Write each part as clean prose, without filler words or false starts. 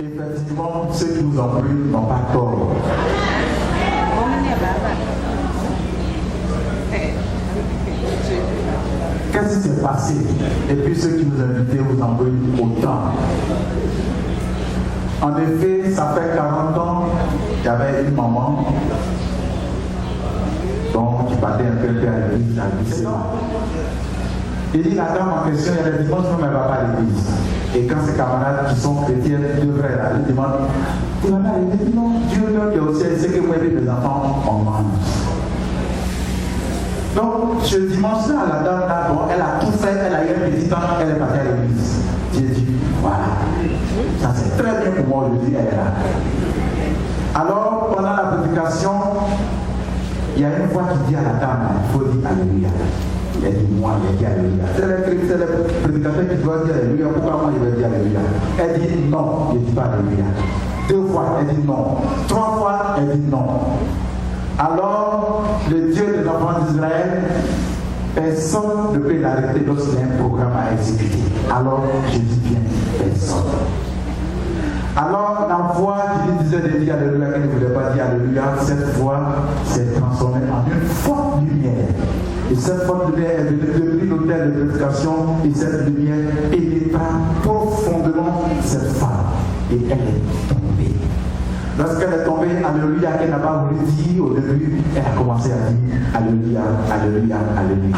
Effectivement, ceux qui nous ont pris n'ont pas tort. Qu'est-ce qui s'est passé? Et puis ceux qui nous invitaient vous en brûlent autant. En effet, ça fait 40 ans, il y avait une maman qui battait un peu à l'église, à l'église. Il dit la dame en question, il y a des dimanches où elle ne va pas à l'église. Et quand ses camarades qui sont chrétiens devraient là, ils demandent, tu vas pas à l'église? Non, Dieu donne aussi, c'est que moi et mes enfants, on mange. Donc, ce dimanche-là, la dame là, elle a tout fait, elle a eu un petit temps, elle est partie à l'église. Dieu dit, voilà, ça c'est très bien pour moi aujourd'hui, elle est là. Alors, pendant la prédication, il y a une voix qui dit à la dame, il faut dire Alléluia. Elle dit, moi, il dit Alléluia. C'est le prédicateur qui doit dire Alléluia, pourquoi moi je vais dire Alléluia? Elle dit non, je ne dis pas Alléluia. 2 fois, elle dit non. 3 fois, elle dit non. Alors, le Dieu des enfants d'Israël, personne ne peut l'arrêter lorsqu'il y a un programme à exécuter. Alors, je dis bien, personne. Alors, la voix qui lui disait de dire Alléluia, qu'elle ne voulait pas dire Alléluia, cette voix s'est transformée en une forte lumière. Et cette forte lumière est venue depuis l'autel de prédication, et cette lumière pénétra profondément cette femme. Et elle est tombée. Lorsqu'elle est tombée, Alléluia, qu'elle n'a pas voulu dire au début, elle a commencé à dire Alléluia, Alléluia, Alléluia.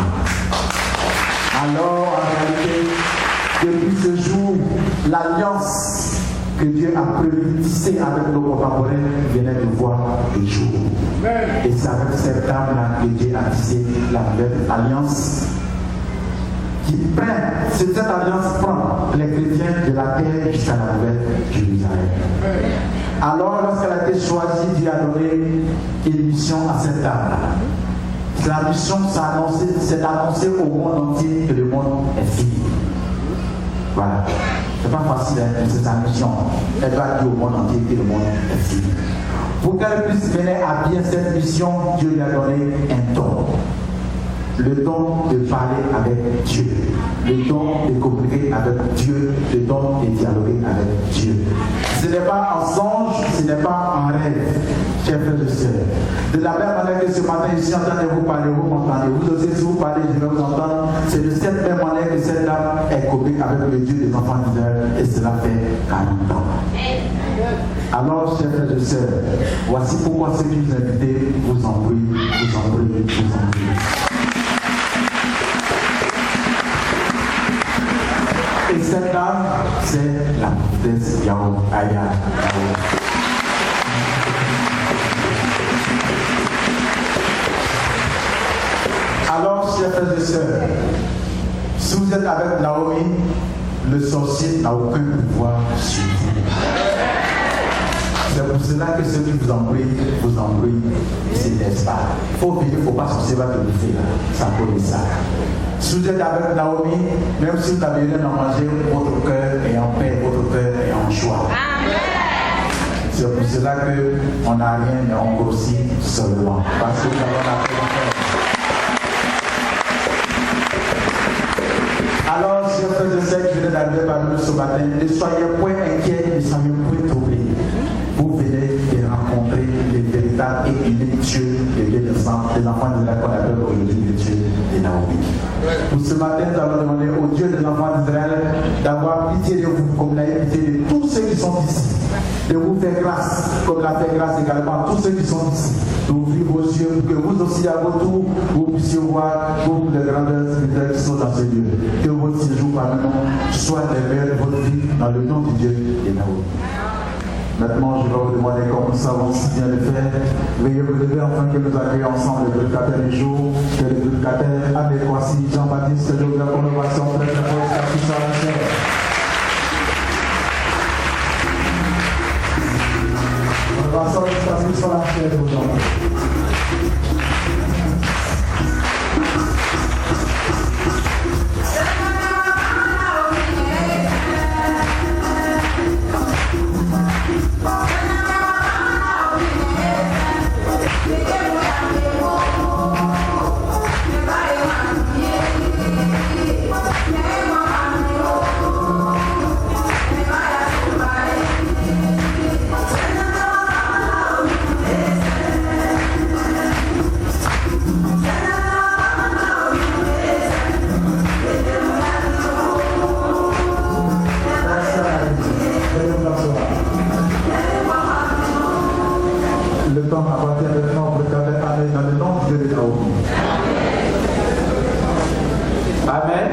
Alors, en réalité, depuis ce jour, l'alliance que Dieu a prévu tisser avec nos contemporains venait de voir le jour. Et c'est avec cette dame-là que Dieu a tissé la nouvelle alliance cette alliance prend les chrétiens de la terre jusqu'à la nouvelle Jérusalem. Alors, lorsqu'elle a été choisie, Dieu a donné une mission à cette dame-là. La mission, c'est d'annoncer au monde entier que le monde est fini. Voilà. C'est pas facile, hein, c'est sa mission. Elle va dire au monde entier que le monde est fini. Pour qu'elle puisse mener à bien cette mission, Dieu lui a donné un don. Le don de parler avec Dieu, le don de communiquer avec Dieu, le don de dialoguer avec Dieu. Ce n'est pas en songe, ce n'est pas en rêve, chers frères et sœurs. De la même manière que ce matin, ici, entendez-vous parler, vous m'entendez. Vous aussi, si vous parlez, je vais vous entendre. C'est de cette même manière que cette dame est communiquée avec le Dieu des enfants d'Israël, et cela fait 40 ans. Alors, chers frères et sœurs, voici pourquoi ceux qui vous invitent vous en prient, vous en prient, vous en prient. Et cette dame, c'est la prophétesse Yahweh Aya. Alors, chers frères et sœurs, si vous êtes avec Naomi, le sorcier n'a aucun pouvoir sur vous. C'est pour cela que ceux qui vous embrouillent, c'est n'est-ce pas. Il faut venir, il ne faut pas sorcier, va te bouffer là. Ça connaît ça. Si vous êtes avec Naomi, même si vous avez rien à manger, votre cœur est en paix, votre cœur est en joie. C'est pour cela qu'on n'a rien, mais on grossit seulement. Parce que nous avons la paix en paix. Alors, chers frères et sœurs qui viennent d'arriver parmi nous ce matin, ne soyez point inquiets, ne soyez point troublés. Vous venez de rencontrer les véritables et uniques Dieu, les enfants de la qu'on appelle aujourd'hui le Dieu de Naomi. Pour ce matin, nous allons demander au Dieu des enfants d'Israël d'avoir pitié de vous, comme il a eu pitié de tous ceux qui sont ici. De vous faire grâce, comme il a fait grâce également à tous ceux qui sont ici. D'ouvrir vos yeux pour que vous aussi, à votre tour, vous puissiez voir beaucoup de grandeurs spirituelles qui sont dans ce lieu. Que votre séjour parmi nous soit le meilleur de votre vie dans le nom de Dieu de Naomi. Maintenant, je vais vous demander, comme nous savons si bien le faire, veuillez vous lever afin que nous accueillions ensemble le prédicateur du jour, que le prédicateur Abbé Kwasi Jean-Baptiste, que nous avons l'innovation très très forte, car tout ça la chair. On va sortir sur la chair aujourd'hui. de Naomi. Amen.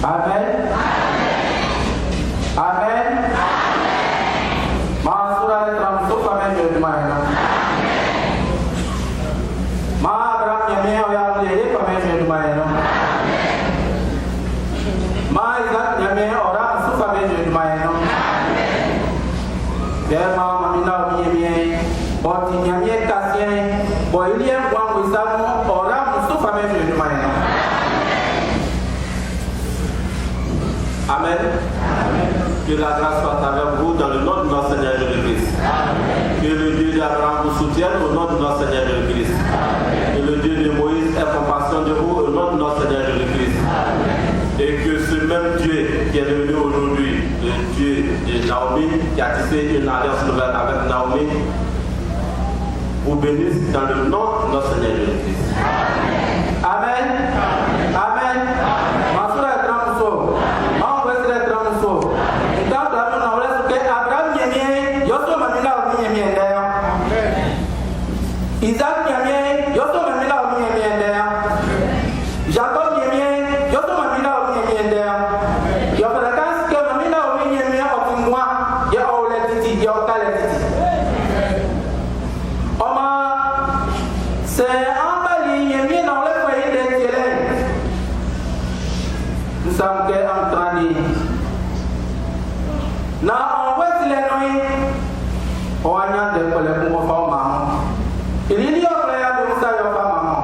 Amen. Amen. Masura transuk kami di mana? Ma Abraham nyamia yang dia kami di mana? Ma Isaac nyamia orang masuk kami di mana? Dia ma mamina nyamia, boti nyamia kasih, boilia buang wisamu orang masuk kami di mana? Amen. Que la grâce soit avec vous dans le nom de notre Seigneur Jésus-Christ. Que le Dieu d'Abraham vous soutienne au nom de notre Seigneur Jésus-Christ. Que le Dieu de Moïse ait compassion de vous au nom de notre Seigneur Jésus-Christ. Et que ce même Dieu qui est devenu aujourd'hui le Dieu de Naomi, qui a tissé une alliance nouvelle avec Naomi, vous bénisse dans le nom de notre Seigneur Jésus-Christ. Amen. Amen. Isaac nyamie yoto mamina omiendea Jacob nyamie yoto mamina omiendea yo farakas ke mamina omiendea otimwa ya oletiti ya okaletiti Oma c'est embali nyamie na ole foyer de tiele nous sommes en train de na on voit les noms on a des collègues pour faire maman il y a des gens qui sont maman.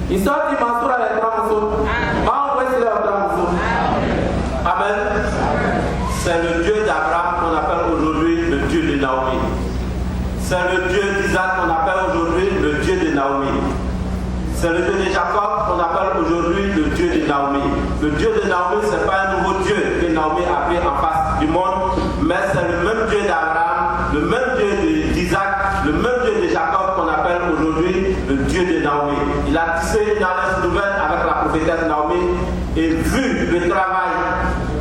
Ils sont des masura les tramos. Maman voici les tramos. Amen. C'est le Dieu d'Abraham qu'on appelle aujourd'hui le Dieu de Naomi. C'est le Dieu d'Isaac qu'on appelle aujourd'hui le Dieu de Naomi. C'est le Dieu de Jacob qu'on appelle aujourd'hui le Dieu de Naomi. Le Dieu de Naomi, ce n'est pas un nouveau Dieu que Naomi a pris en face du monde, mais c'est le même Dieu d'Abraham, le même Dieu d'Isaac, le même Dieu de Jacob qu'on appelle aujourd'hui le Dieu de Naomi. Il a tissé une alliance nouvelle avec la prophétesse Naomi et vu le travail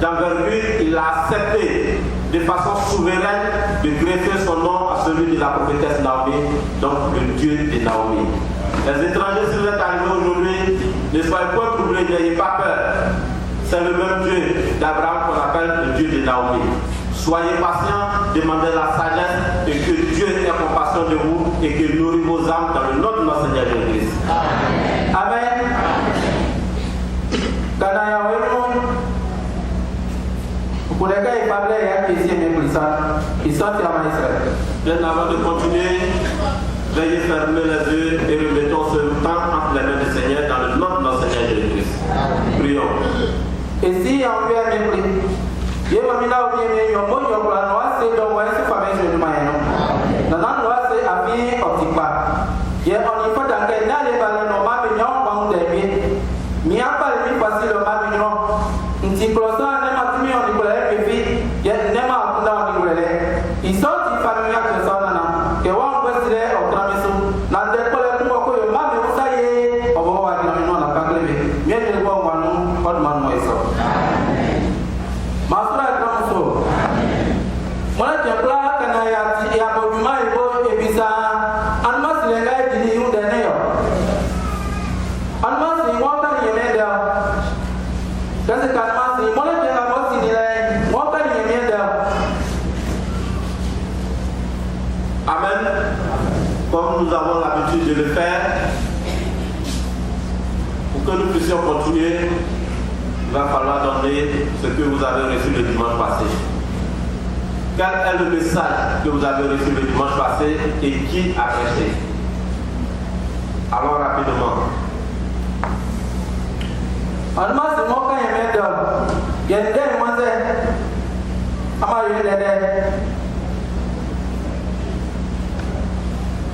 d'envergure, il a accepté de façon souveraine de greffer son nom à celui de la prophétesse Naomi, donc le Dieu de Naomi. Les étrangers, si vous êtes arrivés aujourd'hui, ne soyez pas troublés, n'ayez pas peur. C'est le même Dieu d'Abraham qu'on appelle le Dieu de Naomi. Soyez patients, demandez la sagesse et que Dieu ait compassion de vous et que nourrit vos âmes dans le nom de notre Seigneur Jésus-Christ. Amen. Bien avant de continuer, veuillez fermer les yeux et remettons ce temps entre les mains du Seigneur dans le nom de notre Seigneur Jésus-Christ. Prions. Et si on veut un mépris, Dieu m'a mis là où il y a un bon jour pour la noix, c'est donc moi, c'est pas mes jeux de maillot. Dans la noix, c'est à vie optique. Il y a un niveau dans lequel il y a des ballons, on m'a mis en banc des pieds. Mais il n'y a pas de vie facile, on m'a mis en. Un petit procès, on m'a mis en Nicolas, et puis il y a un éma en Nicolas. Ils sont des familles qui sont là. Et on peut se dire, on travaille sur. Dans des collègues, on va dire, mais vous savez, on va voir que nous n'avons pas gagné. Mais je ne vois pas, nous, on demande moi ça. Masura Tramoso. Moi, je crois que nous avons dit, il y a beaucoup de mal et puis ça. On m'a dit, les gars, ils disent, nous donnons. On m'a dit, moi, quand il y a des quand c'est quand moi, c'est moi, je vais dire, moi, quand il y a des Amen. Comme nous avons l'habitude de le faire, pour que nous puissions continuer, il va falloir donner ce que vous avez reçu le dimanche passé. Quel est le message que vous avez reçu le dimanche passé et qui a prêché? Alors rapidement. Alma c'est moi quand il y a il y a des gens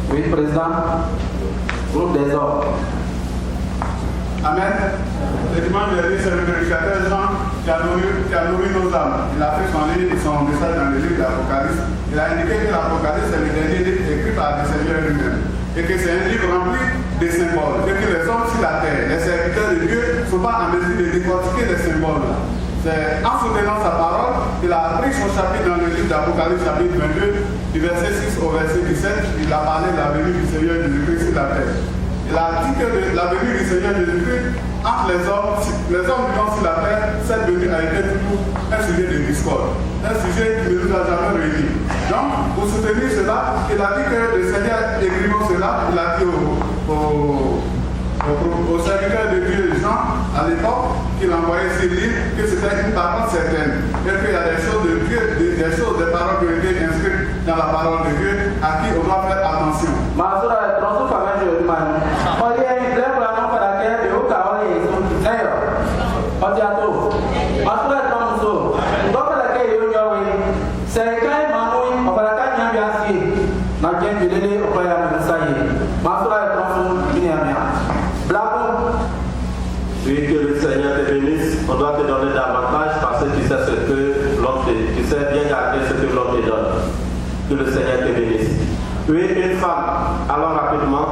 oui, président, groupe des hommes. Amen. Le dimanche dernier, c'est le prédicateur Jean qui a nourri nos âmes. Il a fait son message dans le livre de l'Apocalypse. Il a indiqué que l'Apocalypse est le dernier livre écrit par le Seigneur lui-même. Et que c'est un livre rempli de symboles. Et que les hommes sur la terre, les serviteurs de Dieu, ne sont pas en mesure de décortiquer les symboles. C'est en soutenant sa parole qu'il a appris son chapitre dans le livre d'Apocalypse, chapitre 22, du verset 6 au verset 17, il a parlé de la venue du Seigneur Jésus-Christ sur la terre. Il a dit que la venue du Seigneur Jésus-Christ entre les hommes vivant sur la terre, cette venue a été toujours un sujet de discorde, un sujet qui ne nous a jamais réunis. Donc, pour soutenir cela, il a dit que le Seigneur écrivant cela, il a dit au serviteur de Dieu Jean à l'époque qu'il envoyait ses livres que c'était une parole certaine et qu'il y a des choses de Dieu, des paroles qui ont été inscrites dans la parole de Dieu à qui on doit faire attention. Oui, que le Seigneur te bénisse. On doit te donner davantage parce que tu sais ce que l'on te donne. Tu sais bien garder ce que l'on te donne. Que le Seigneur te bénisse. Oui, une femme. Alors rapidement.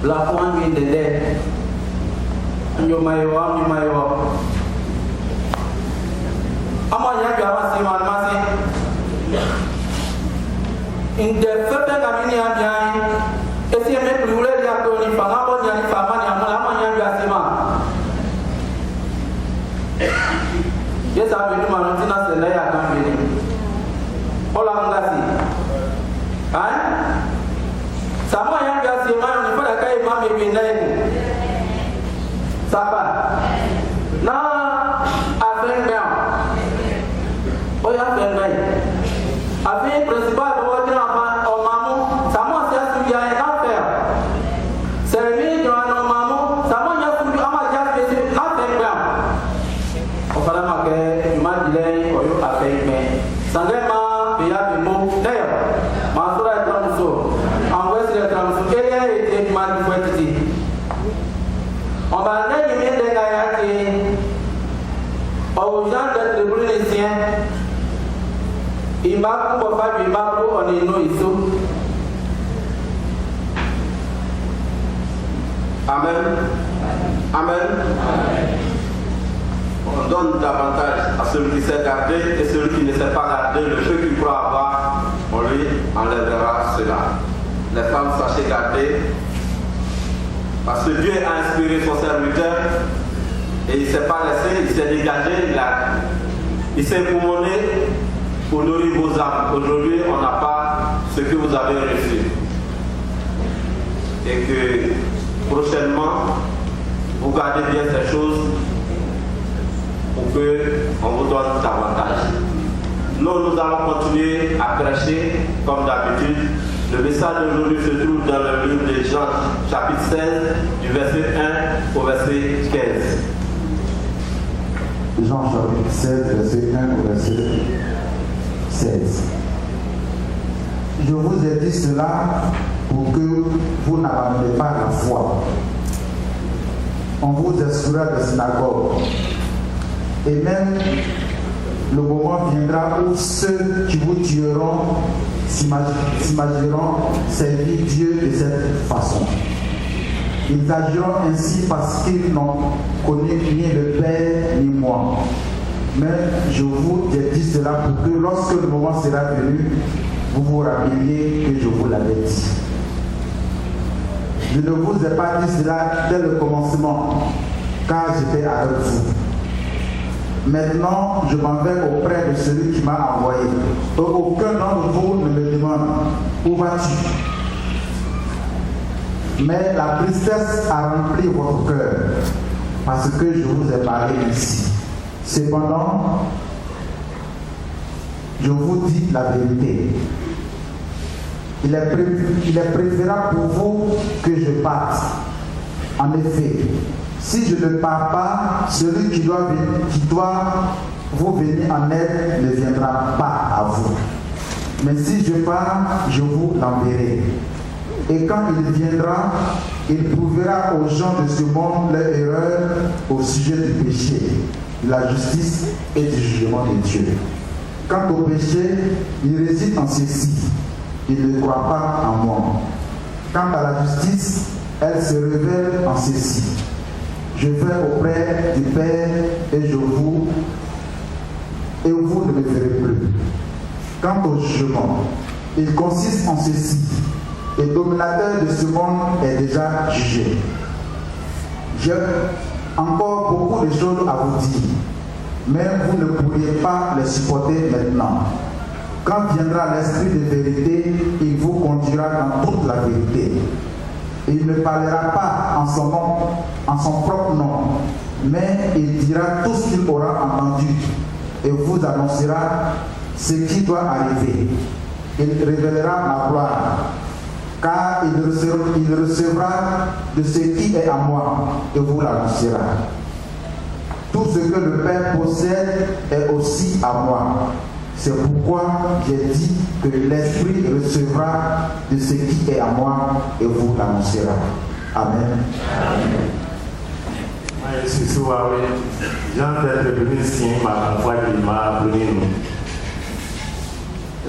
La foi vient de l'aide. Nyumayo. Ama ya gaba si malmasi. Inde fete kamini ambiai. Esi eme plure dia ko ni fama bo nyani fama ni amala ma nya ya sema. Yes a venu manutina se la ya kan veni. Ola ngasi. Hein? Sama yang ya sema ni pada kai ma me bindai. Sapa. Na afen bia. Oya afen bai. Afen principal bo jina ma o mamu sama sia su ya na fer. Servi jo no mamu sama ya su ama ja spesi afen bia. O fala ma ke ma dilei o yo afen me. Sangema bia bimo dayo. Ma sura tramso. Amwesi le tramso elia e ma di kwetiti. On va aller y mettre des gars aux gens d'être brunesiens. Il m'a pour faire du mal pour on est nous ici. Amen. Amen. On donne davantage à celui qui sait garder et celui qui ne sait pas garder le peu qu'il croit avoir, on lui enlèvera cela. Les femmes, sachez garder. Parce que Dieu a inspiré son serviteur et il ne s'est pas laissé, il s'est dégagé, il s'est couronné pour nourrir vos âmes. Aujourd'hui, on n'a pas ce que vous avez reçu. Et que prochainement, vous gardez bien ces choses pour qu'on vous donne davantage. Nous allons continuer à prêcher comme d'habitude. Le message d'aujourd'hui se trouve dans le livre de Jean, chapitre 16, du verset 1 au verset 15. Jean chapitre 16, verset 1 au verset 16. Je vous ai dit cela pour que vous n'abandonnez pas la foi. On vous exclura de synagogue. Et même le moment viendra où ceux qui vous tueront s'imagineront servir Dieu de cette façon. Ils agiront ainsi parce qu'ils n'ont connu ni le Père ni moi. Mais je vous ai dit cela pour que lorsque le moment sera venu, vous vous rappeliez que je vous l'avais dit. Je ne vous ai pas dit cela dès le commencement, car j'étais avec vous. Maintenant, je m'en vais auprès de celui qui m'a envoyé. Aucun d'entre vous ne me demande où vas-tu. Mais la tristesse a rempli votre cœur parce que je vous ai parlé ici. Cependant, je vous dis la vérité. Il est préférable pour vous que je parte. En effet, si je ne pars pas, celui qui doit vous venir en aide ne viendra pas à vous. Mais si je pars, je vous l'enverrai. Et quand il viendra, il prouvera aux gens de ce monde leur erreur au sujet du péché, de la justice et du jugement de Dieu. Quant au péché, il réside en ceci. Il ne croit pas en moi. Quant à la justice, elle se révèle en ceci. Je vais auprès du Père et vous ne me verrez plus. Quant au jugement, il consiste en ceci. Le dominateur de ce monde est déjà jugé. J'ai encore beaucoup de choses à vous dire, mais vous ne pourriez pas les supporter maintenant. Quand viendra l'Esprit de vérité, il vous conduira dans toute la vérité. Il ne parlera pas en son nom, en son propre nom, mais il dira tout ce qu'il aura entendu et vous annoncera ce qui doit arriver. Il révélera ma gloire, car il recevra de ce qui est à moi et vous l'annoncera. Tout ce que le Père possède est aussi à moi. C'est pourquoi j'ai dit que l'Esprit recevra de ce qui est à moi et vous l'annoncera. Amen. Je suis souvent Jean-Pierre Bénissin, ma convoie qui m'a appelé nous.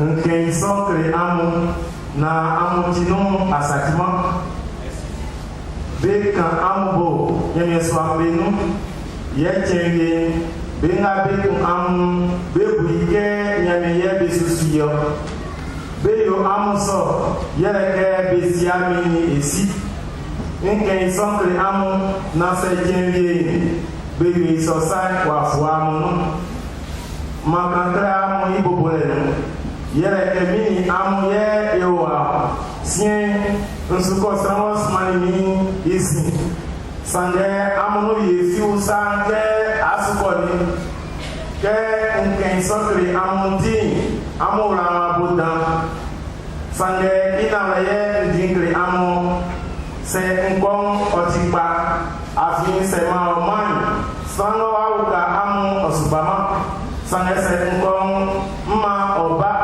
Un créissant créé amour, na amoutino à sacrement. Bécan amour, y'a soit bénou, y'a tiengue, béna bécon amour, bébouike, y'a meilleur besoussio. Béyo amour, y'a le bésiamini ici. Un créissant créé amour, na septième béyo sosa, quoi, foi mon ma cantre amour, y boboleno. Yere emini amuye ewa sien nsuko samos manimi isi sange amunu yefiu sange asukoni ke nken sokri amundi amura bodan sange inalaye ndingri amu se nkon otipa afin se ma oman sango awuka amu osubama sange se nkon ma oba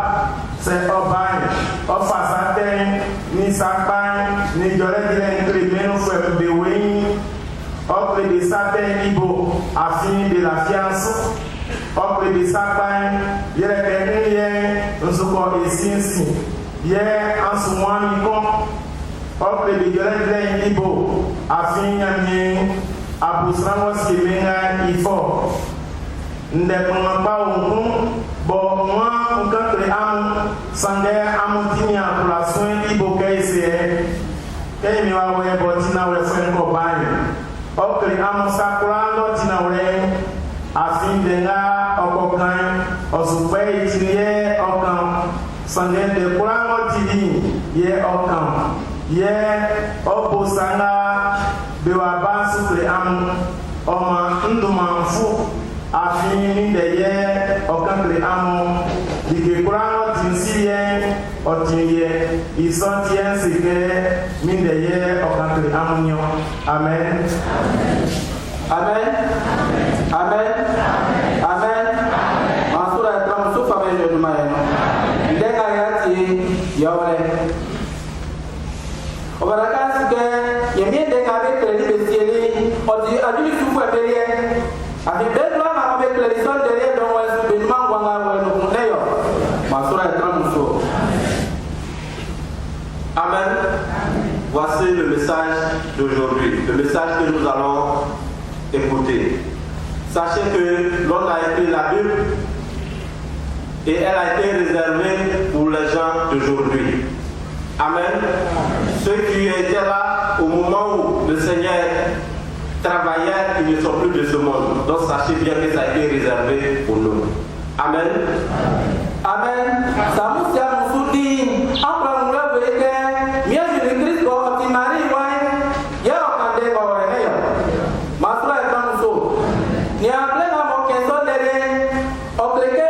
se obain ofasaten ni sapain ni joregile nkrimenu fue bewein okre de saten ibo afin de la fiance okre de sapain yereke nye nsuko esinsi ye ansumwani kon okre de joregile ibo afin yamye abusrangos kemenga ifo ndekongba onkun bon moi on quand am sangue amontini a population ibo kaise kay mi wa we botina we fen ko bani o kri am sakura no tina we afin de nga okokan osupe itiye okan sangue de kurano tidi ye okan ye obosanga be wa basu kri am oma nduma fu afin de ye okankle amu dike kurano tinsiye otinye isantien sike min de ye okankle amunyo. Amen. Amen. Amen. Amen. Masura etram su famille de mayeno. Ndenga yati yawle. Obaraka sike yemie ndenga avec les bestieli odi aduli sufu ebelie. Avec des lois avec les sons derrière dans le béniment ou nous Masura etram muso. Amen. Voici le message d'aujourd'hui, le message que nous allons écouter. Sachez que l'on a écrit la Bible et elle a été réservée pour les gens d'aujourd'hui. Amen. Ceux qui étaient là au moment où le Seigneur travaillait, ils ne sont plus de ce monde. Donc sachez bien que ça a été réservé pour nous. Amen. Amen. Samusia musudi apra ngwe weke miezi ni Kristo otimari wai ya okande ko weheyo. Masura etanso. Ni aplega mo keso dere okreke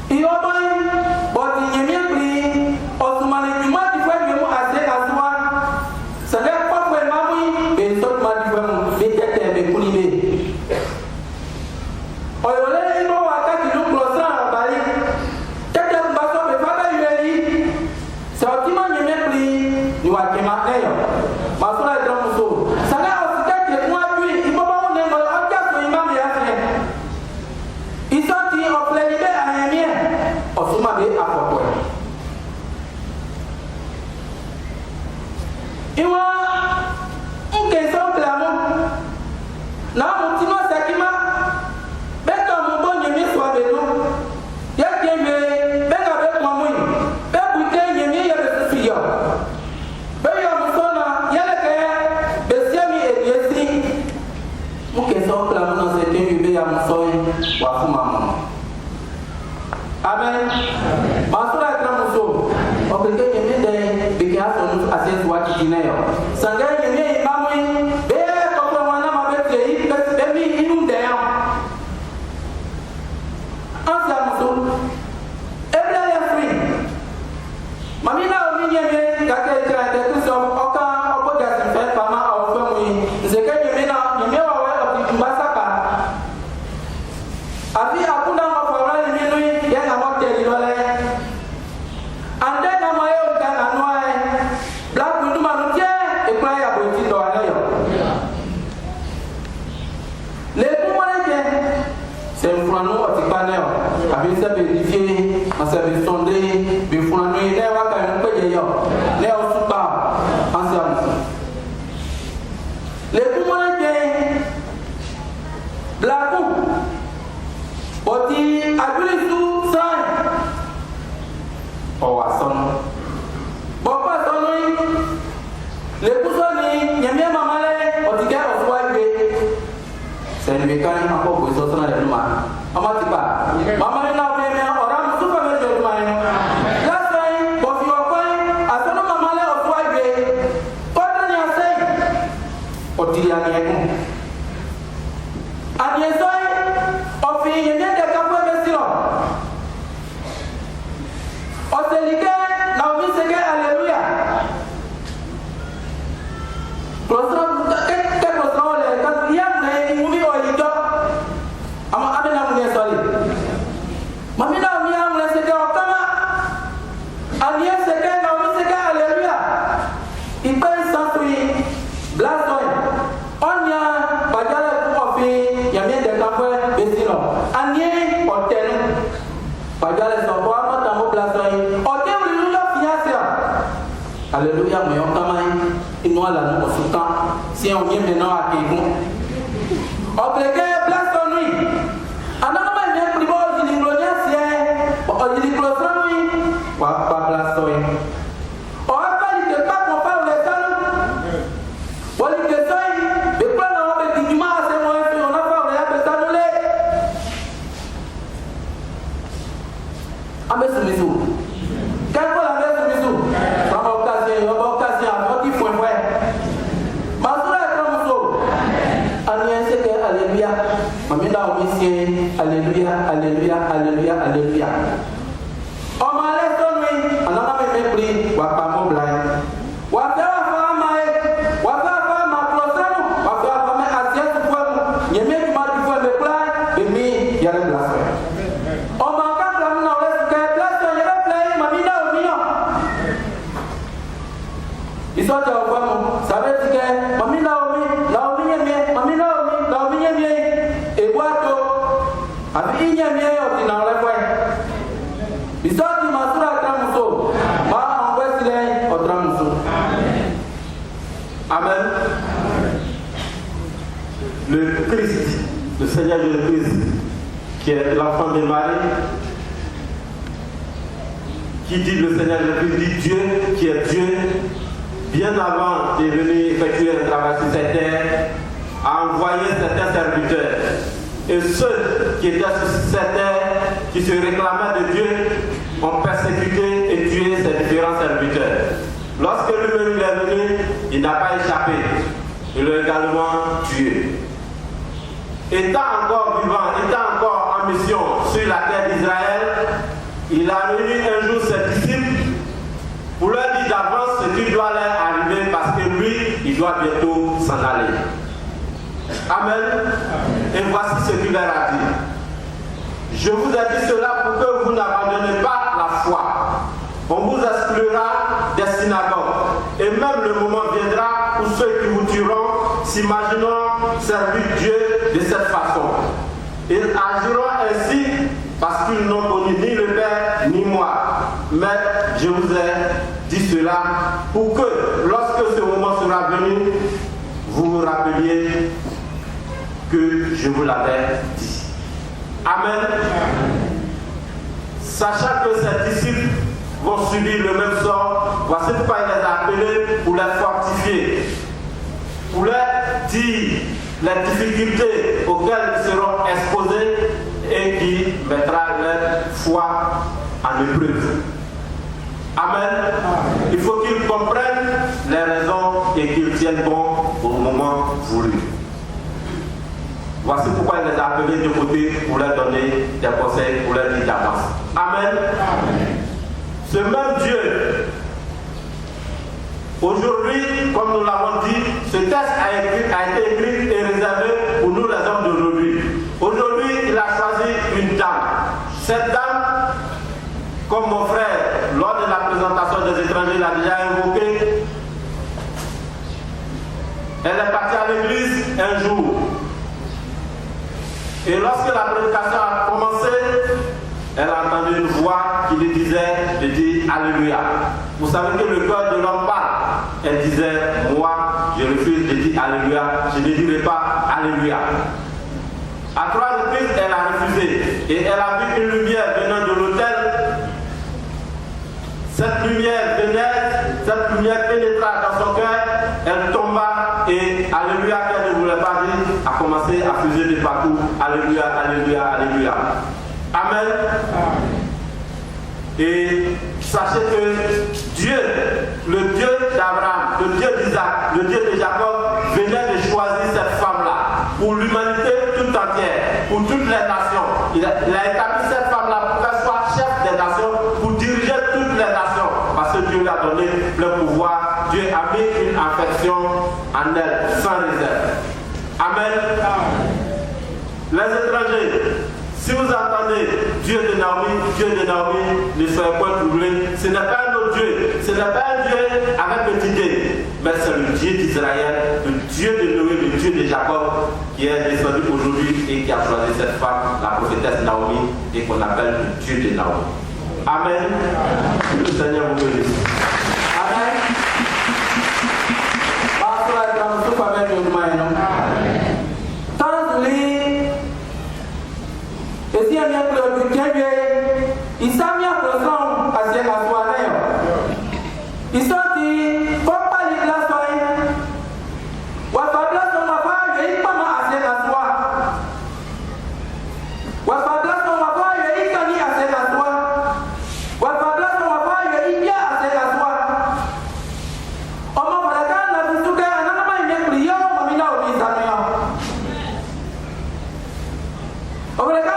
iobai bodi nyemiepri osumani jumati fwe memu ase aswa. Sale kwa fwe mamui be sot mati fwe mu be tete be kunibe. Oyole ino wakati nuklosa abali tete mbaso be fada yueli sautima nyemepli ni wakema neyo masura dromuso sala osikete mwatui iboba unengo oja so imam yafe isoti oflelibe ahemie osuma be akokwe iwa nkeso klamo na mutino sakima beka mubonye miswa benu yake Amen. Masura Kramuso, Okrike Yemende, Bikiason, Asset Wakitineo. Sanga Yemi, Mammy, Bear, Kokawana, Mabete, Baby, Inum Dam. Answer Muso. Every day free. Mamina, Minion, Gaka, the Kus of Oka, Opogas, and Fed Pama, or family. Zeka Yemina, you know aware of the Masaka. Abi Akuna of Farali Minui, Yang Amote, and then Amayo can annoy Black Mudumanutia, a player with it or Les Poumanais, c'est un frano à Tipanel, avec sa vérifiée, à sa sondée, mais frano, il n'est pas qu'un peu d'ailleurs, n'est au soupa, ensemble. Les Poumanais, Black Boti Agulisu San Owason Bopa Sonui Le Pusoni Yamia Mamale Otiga Oswage Sen Vikan Ako Busosana de Luma Amatipa Mamma now Meme Oram Super Mine Last time Bofi Okoi Asono Mamale Oswage Potanya say Otilia Niaku Aniesoi Ofi Yene de Capo Messilo Oselike Naomi Sege Alleluia Prosron Ke Prosron Le Kasiyam Ne Mumi Oyido Ama Amena Mune Soli Mamina Mia Mune Sege Okama Anie Sege Naomi Sege Alleluia Ipe Sansui Blastoy Onya Bajale Ofi Yamie de Capo Messilo Anie Otenu Bajale Sopo Amata Blastoy Otenu Fiasia Alléluia, mais on travaille, et nous allons nous consulter. Si on vient maintenant à Kébou, on peut que place en nuit. En avant, il vient plus beau, il dit Gloria, c'est il dit Gloria, pas place en nuit. On va pas dire que pas qu'on parle les salles. On dit que ça, mais pas dans le petit dimanche, c'est moi, on a pas les salles. Ah, mais c'est mes sous. Quel est la maison de Alléluia, Mamina Omisien, Alléluia, Alléluia, Alléluia, Alléluia. On m'a laissé, on a même pris, Wapamo Blind. Wapama, Wapama, Closano, Wapama, Assiette, Yémen, Madifoua, me plaît, et mi, Yale Blasphème. On m'a quand la main en laisse, que Blasphème, Yale plaît, Mamina Omion. Ils sont au Wapamo, ça veut dire que Mamina Omi, Laomi, Mamina Omi. Et boito, avec une yamie dans la voie. Ils sortent du Masura Tramuso, va en Westley au Tramuso. Amen. Le Christ, le Seigneur Jésus-Christ, qui est l'enfant de Marie, qui dit le Seigneur Jésus-Christ, dit Dieu, qui est Dieu, bien avant de venir effectuer un travail sur cette terre, a envoyé certains serviteurs. Et ceux qui étaient sur cette terre, qui se réclamaient de Dieu, ont persécuté et tué ces différents serviteurs. Lorsque lui-même est venu, il n'a pas échappé. Il l'a également tué. Étant encore vivant, étant encore en mission sur la terre d'Israël, il a réuni un jour ses disciples pour leur dire d'avance ce qui doit leur arriver parce que lui, il doit bientôt s'en aller. Amen. Et voici ce qu'il leur a dit. Je vous ai dit cela pour que vous n'abandonnez pas la foi. On vous exclura des synagogues. Et même le moment viendra où ceux qui vous tueront s'imagineront servir Dieu de cette façon. Ils agiront ainsi parce qu'ils n'ont connu ni le Père ni moi. Mais je vous ai dit cela pour que lorsque ce moment sera venu, vous vous rappeliez que je vous l'avais dit. Amen. Sachant que ces disciples vont subir le même sort, voici pourquoi il les a appelés pour les fortifier, pour leur dire les difficultés auxquelles ils seront exposés et qui mettra leur foi en épreuve. Amen. Il faut qu'ils comprennent les raisons et qu'ils tiennent bon au moment voulu. Voici pourquoi il les a appelés de côté pour leur donner des conseils, pour leur dire d'avance. Amen. Ce même Dieu, aujourd'hui, comme nous l'avons dit, ce texte a été écrit et réservé pour nous les hommes d'aujourd'hui. Aujourd'hui, il a choisi une dame. Cette dame, comme mon frère, lors de la présentation des étrangers, l'a déjà évoqué, elle est partie à l'église un jour. Et lorsque la prédication a commencé, elle a entendu une voix qui lui disait de dire Alléluia. Vous savez que le cœur de l'homme parle. Elle disait, moi, je refuse de dire Alléluia, je ne dirai pas Alléluia. À 3 reprises, elle a refusé. Et elle a vu une lumière venant de l'autel. Cette lumière venait, cette lumière pénétra dans son cœur, elle tomba et Alléluia qu'elle ne voulait pas dire a commencé à fuser de partout. Alléluia, Alléluia, Alléluia. Amen. Et sachez que Dieu, le Dieu d'Abraham, le Dieu d'Isaac, le Dieu de Jacob, venait de choisir cette femme-là pour l'humanité toute entière, pour toutes les nations. Il a établi cette femme-là pour qu'elle soit chef des nations, pour diriger toutes les nations, parce que Dieu lui a donné le pouvoir. Dieu a mis une affection en elle, sans réserve. Amen. Les étrangers, si vous entendez Dieu de Naomi, ne soyez pas troublés. Ce n'est pas un autre Dieu, ce n'est pas un Dieu avec petit D, mais c'est le Dieu d'Israël, le Dieu de Noé, le Dieu de Jacob, qui est descendu aujourd'hui et qui a choisi cette femme, la prophétesse Naomi, et qu'on appelle le Dieu de Naomi. Amen. Le Seigneur vous bénisse. Amen. Esi amia klo dukebe isamia proson asie aswane yo isoti papa li glasoi wa fabla son wa fa ye pama asie aswa wa fabla son wa fa ye ikani asie aswa wa fabla son wa fa ye ibia asie aswa omo baraka na bisuke anana mai me priyo mamina obi samia obreka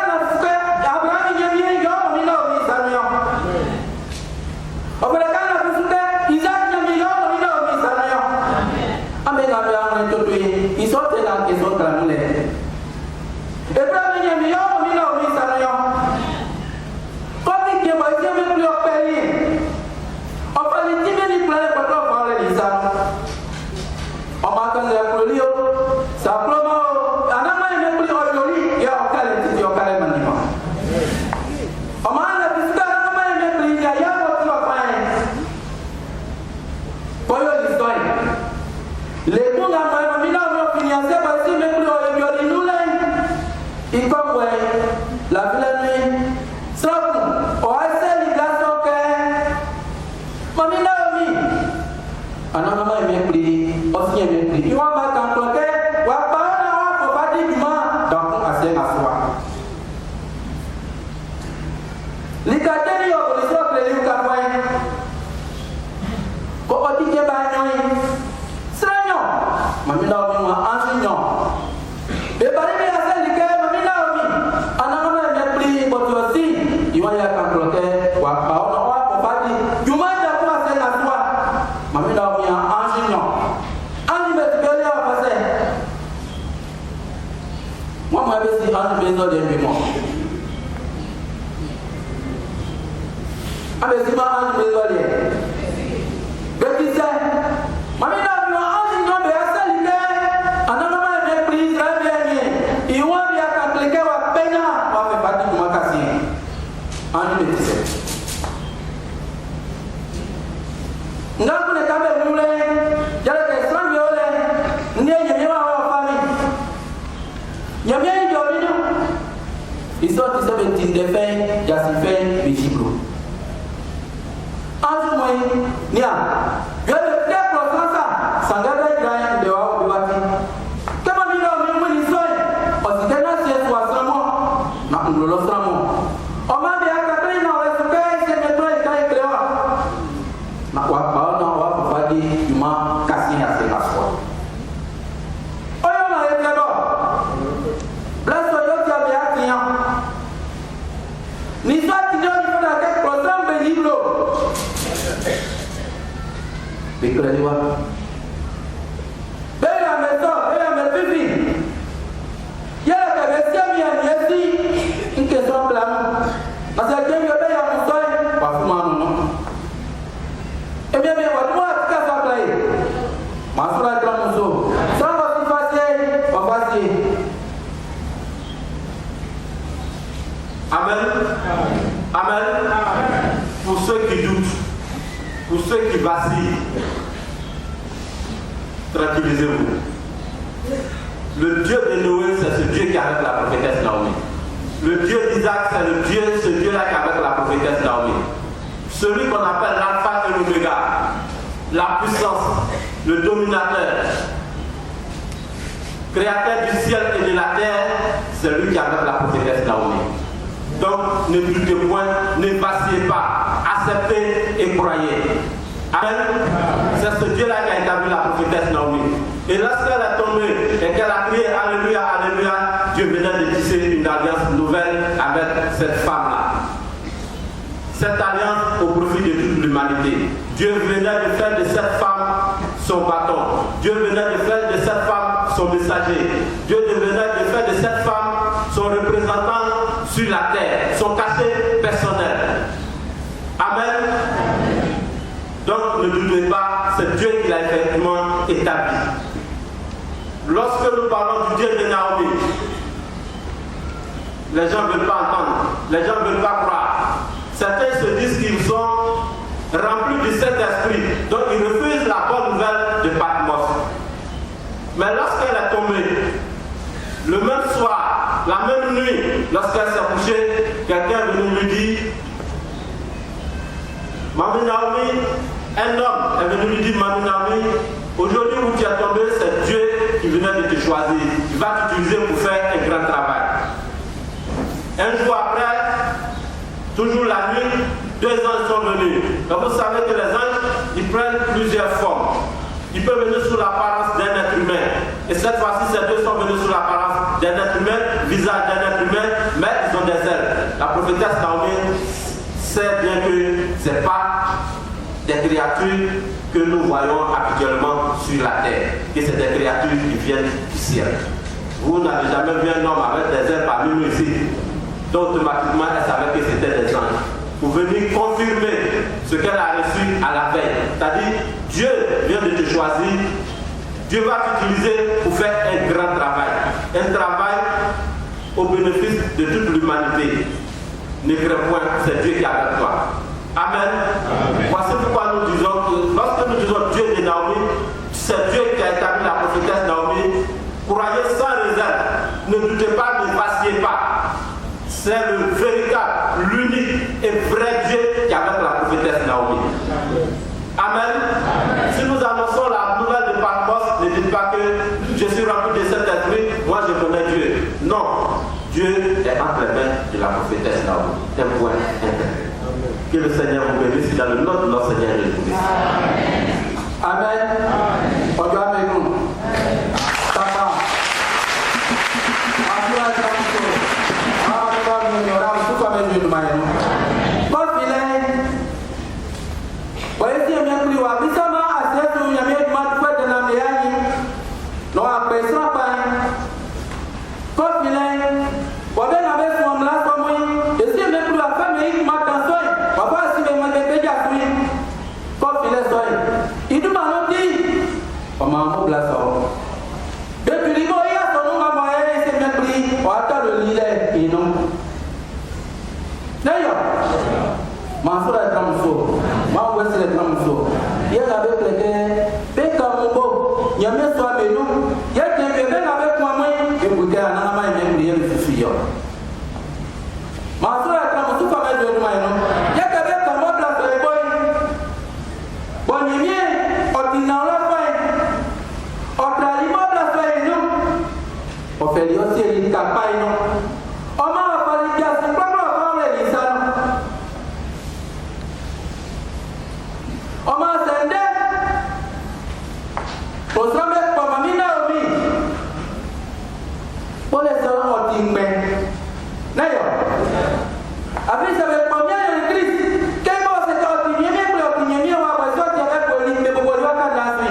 ma kasi ya se kaswa oyo na ekado blaso yo tia be atia ni so tinyo ni fona ke program be libro bikra diwa bela meso bela me pipi ya ka be semi ya yesi nke so plan parce que Dieu be ya mo so pa fuma no e bien bien wa mo ka sa play masura de mo so ça va se passer on va se Amen. Amen. Pour ceux qui doutent, pour ceux qui vacillent, tranquillisez-vous. Le Dieu de Noé, c'est ce Dieu qui arrête la prophétesse Naomi. Le Dieu d'Isaac, c'est ce Dieu-là qui arrête la prophétesse Naomi. Celui qu'on appelle l'alpha et l'oméga, la puissance, le dominateur, créateur du ciel et de la terre, c'est lui qui arrête la prophétesse Naomi. Donc, ne doutez point, ne vacillez pas, acceptez et croyez. Amen. C'est ce Dieu-là qui a établi la prophétesse Naomi. Et lorsqu'elle est tombée et qu'elle a crié Alléluia, Alléluia, Dieu venait de tisser une alliance nouvelle avec cette femme-là. Cette alliance au profit de toute l'humanité. Dieu venait de faire de cette femme son bâton. Dieu venait de faire de cette femme son messager. Dieu venait de faire de cette femme son représentant sur la terre, son cachet personnel. Amen. Donc ne doutez pas, c'est Dieu qui l'a effectivement établi. Lorsque nous parlons du Dieu de Naomi, les gens ne veulent pas entendre, les gens ne veulent pas croire. Certains se disent qu'ils sont remplis du Saint-Esprit, donc ils refusent la bonne nouvelle de Patmos. Mais lorsqu'elle est tombée, le même soir, la même nuit, lorsqu'elle s'est couchée, quelqu'un est venu lui dire, Mamie Naomi, un homme est venu lui dire, Mamie Naomi, aujourd'hui où tu es tombé, c'est Dieu qui venait de te choisir. Il va t'utiliser pour faire un grand travail. Un jour après, toujours la nuit, 2 anges sont venus. Donc vous savez que les anges, ils prennent plusieurs formes. Ils peuvent venir sous l'apparence d'un être humain. Et cette fois-ci, ces deux sont venus sous l'apparence d'un être humain, visage d'un être humain, mais ils ont des ailes. La prophétesse Naomi sait bien que ce n'est pas des créatures que nous voyons habituellement sur la terre, que c'est des créatures qui viennent du ciel. Vous n'avez jamais vu un homme avec des ailes parmi nous ici. Donc automatiquement, elle savait que c'était des anges. Pour venir confirmer ce qu'elle a reçu à la veille. C'est-à-dire, Dieu vient de te choisir. Dieu va t'utiliser pour faire un grand travail. Un travail au bénéfice de toute l'humanité. Ne crains point, c'est Dieu qui est avec toi. Amen. Amen. Voici pourquoi nous disons que lorsque nous disons Dieu de Naomi, c'est Dieu qui a établi la prophétesse Naomi. Croyez sans réserve. Ne doutez pas, ne vacillez pas. C'est le véritable, l'unique et vrai Dieu qui est avec la prophétesse Naomi. Amen. Amen. Si nous annonçons la nouvelle de Patmos, ne dites pas que je suis rempli de cet esprit, moi je connais Dieu. Non, Dieu est entre les mains de la prophétesse Naomi. Un point intérêt. Que le Seigneur vous bénisse dans le nom de notre Seigneur Jésus-Christ. Amen. Amen. On doit avec nous. Papa. Osrambe kwa mamina omi. Pole sawa otimbe. Nayo. Afisa be pamia yo Christ. Kemo se ka otimie kwa otimie wa kwa zote ya kwa limbe kwa waka ndani.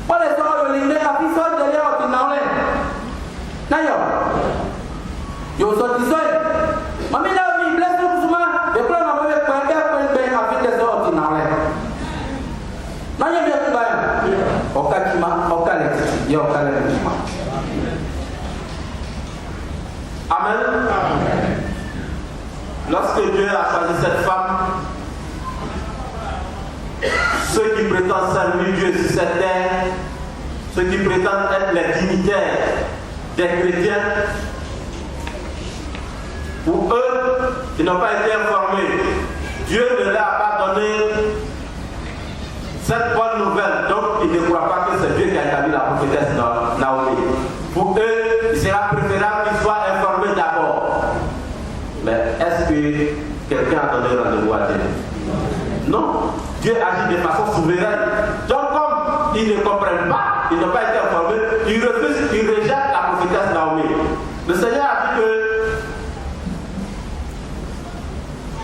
Pole sawa yo limbe afisa de leo tinaole. Nayo. Yo sotisoi. Mamina omi bless you suma. De kwa na wewe kwa be afisa sawa tinaole. Nayo be kwa okakima okaleti yo okaleti. Amen. Lorsque Dieu a choisi cette femme, ceux qui prétendent servir Dieu sur cette terre, ceux qui prétendent être les dignitaires des chrétiens, pour eux, ils n'ont pas été informés. Dieu ne leur a pas donné cette bonne nouvelle, donc ils ne croient pas que c'est Dieu qui a établi la prophétesse Naomi. Pour eux, il sera préférable qu'ils soient informés d'abord. Mais est-ce que quelqu'un a donné rendez-vous à Dieu? Non. Dieu agit de façon souveraine. Donc comme ils ne comprennent pas, ils n'ont pas été informés, ils refusent, ils rejettent la prophétesse Naomi. Le Seigneur a dit que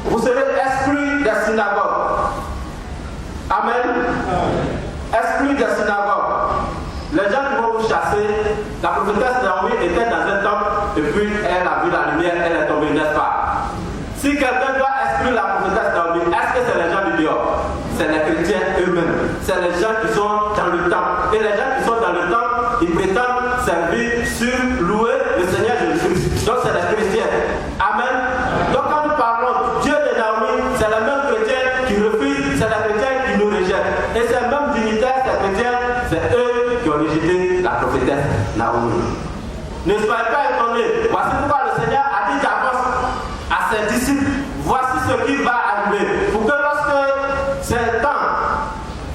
vous serez exclus des synagogues. Amen. Exclus des synagogues. Les gens qui vont vous chasser, la prophétesse Naomi était dans un temple et puis elle a vu la lumière, elle est tombée, n'est-ce pas? Si quelqu'un doit exclure la prophétesse Naomi, est-ce que c'est les gens du dehors? C'est les chrétiens eux-mêmes. C'est les gens qui sont dans le temple. Et les gens qui sont dans le temple, ils prétendent servir sur louer le Seigneur Jésus-Christ. Donc c'est les chrétiens. Amen. Donc quand nous parlons du Dieu de Naomi, c'est les mêmes chrétiens qui refusent, c'est les chrétiens qui nous rejettent. Et ces mêmes dignitaires, ces chrétiens, c'est eux qui ont rejeté la prophétesse Naomi. Ne soyez pas étonnés. Voici pourquoi le Seigneur a dit d'avance à ses disciples, voici ce qui va arriver. Pour que lorsque ces temps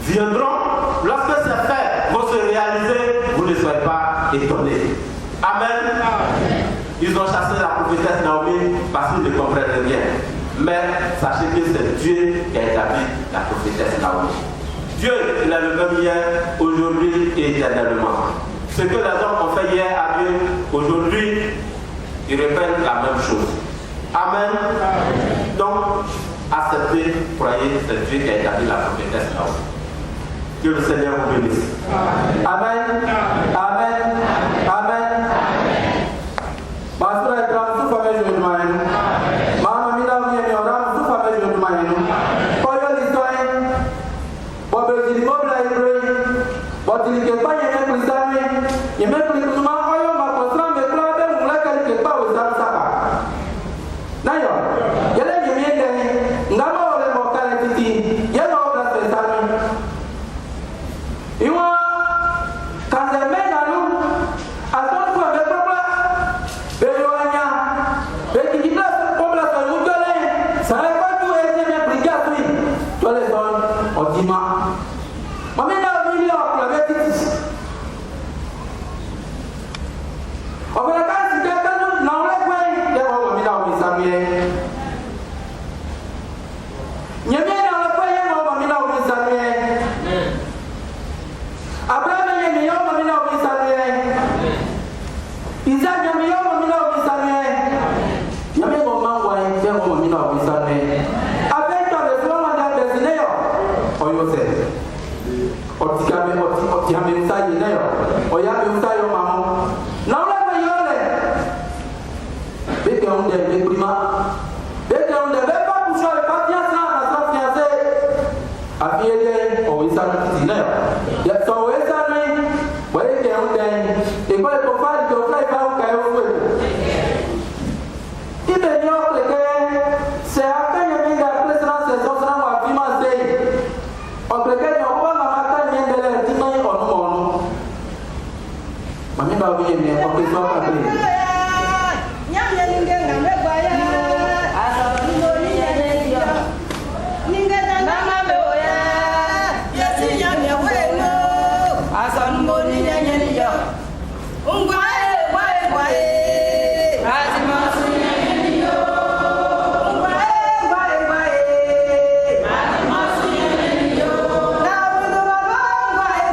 viendront, lorsque ces faits vont se réaliser, vous ne soyez pas étonnés. Amen. Ils ont chassé la prophétesse Naomi parce qu'ils ne comprennent rien. Mais sachez que c'est Dieu qui a établi la prophétesse Naomi. Dieu, il est le même hier, aujourd'hui et éternellement. Ce que les hommes ont fait hier à Dieu, aujourd'hui, ils répètent la même chose. Amen. Donc, acceptez, croyez, c'est Dieu qui a établi la prophétesse Naomi. Que le Seigneur vous bénisse. Amen. Amen. Amen. Basura ekram su fame jodu mayenu. Mama mina mi ora su fame jodu mayenu. Koyo lisoy. Bobe jini mobla ibre. Botili ke pa yeme krisami. Yeme krisuma koyo ma kosra me kla be mula ka ke pa o sam saka. Nayo. Yele yeme de ngama ole mo kale titi. Yele obla se sami. Iwa kanzeme nanu. Aton ko be papa. Beyoanya. Bekijibla pobla so mujole. Sare pa tu ese me brigade. Tole son odima. Mamena milio la betiti. Obera kasi de kanu na ole kwe de ho mamena o misamie. Nyeme na ole kwe ye ho mamena o misamie. Abraham ye yo mamena o misamie. Isaac ye yo mamena o misamie. Nyame go mangwa ye ho mamena o misamie. Abento le flo manda bezineyo. Oyo se. Otikame usayi nayo. Oyame usayo mamo. Na ule kwa yole. Beke onde be prima. Beke onde be pa kusho le patience na sa fiancé. Afiele o isana titi nayo. Ya so isana ni. Beke onde e ko le profile ko fly pa o kai o we. Ibe nyo le ke se akanya minga president se so na wa bima sei. O kleke nyo ko na mata nyendele timai onu onu. Mami ba obi yemi o ke so ka pe. Nyamye ninge ngambe gwaya. Asa ndo ni yene yo. Ninge na mame oya. Yesi nyamye weno. Asa ndo ni yene yo. Ungwae gwae gwae. Asa masu yene yo. Ungwae gwae gwae. Asa masu yene yo. Na wido ba gwae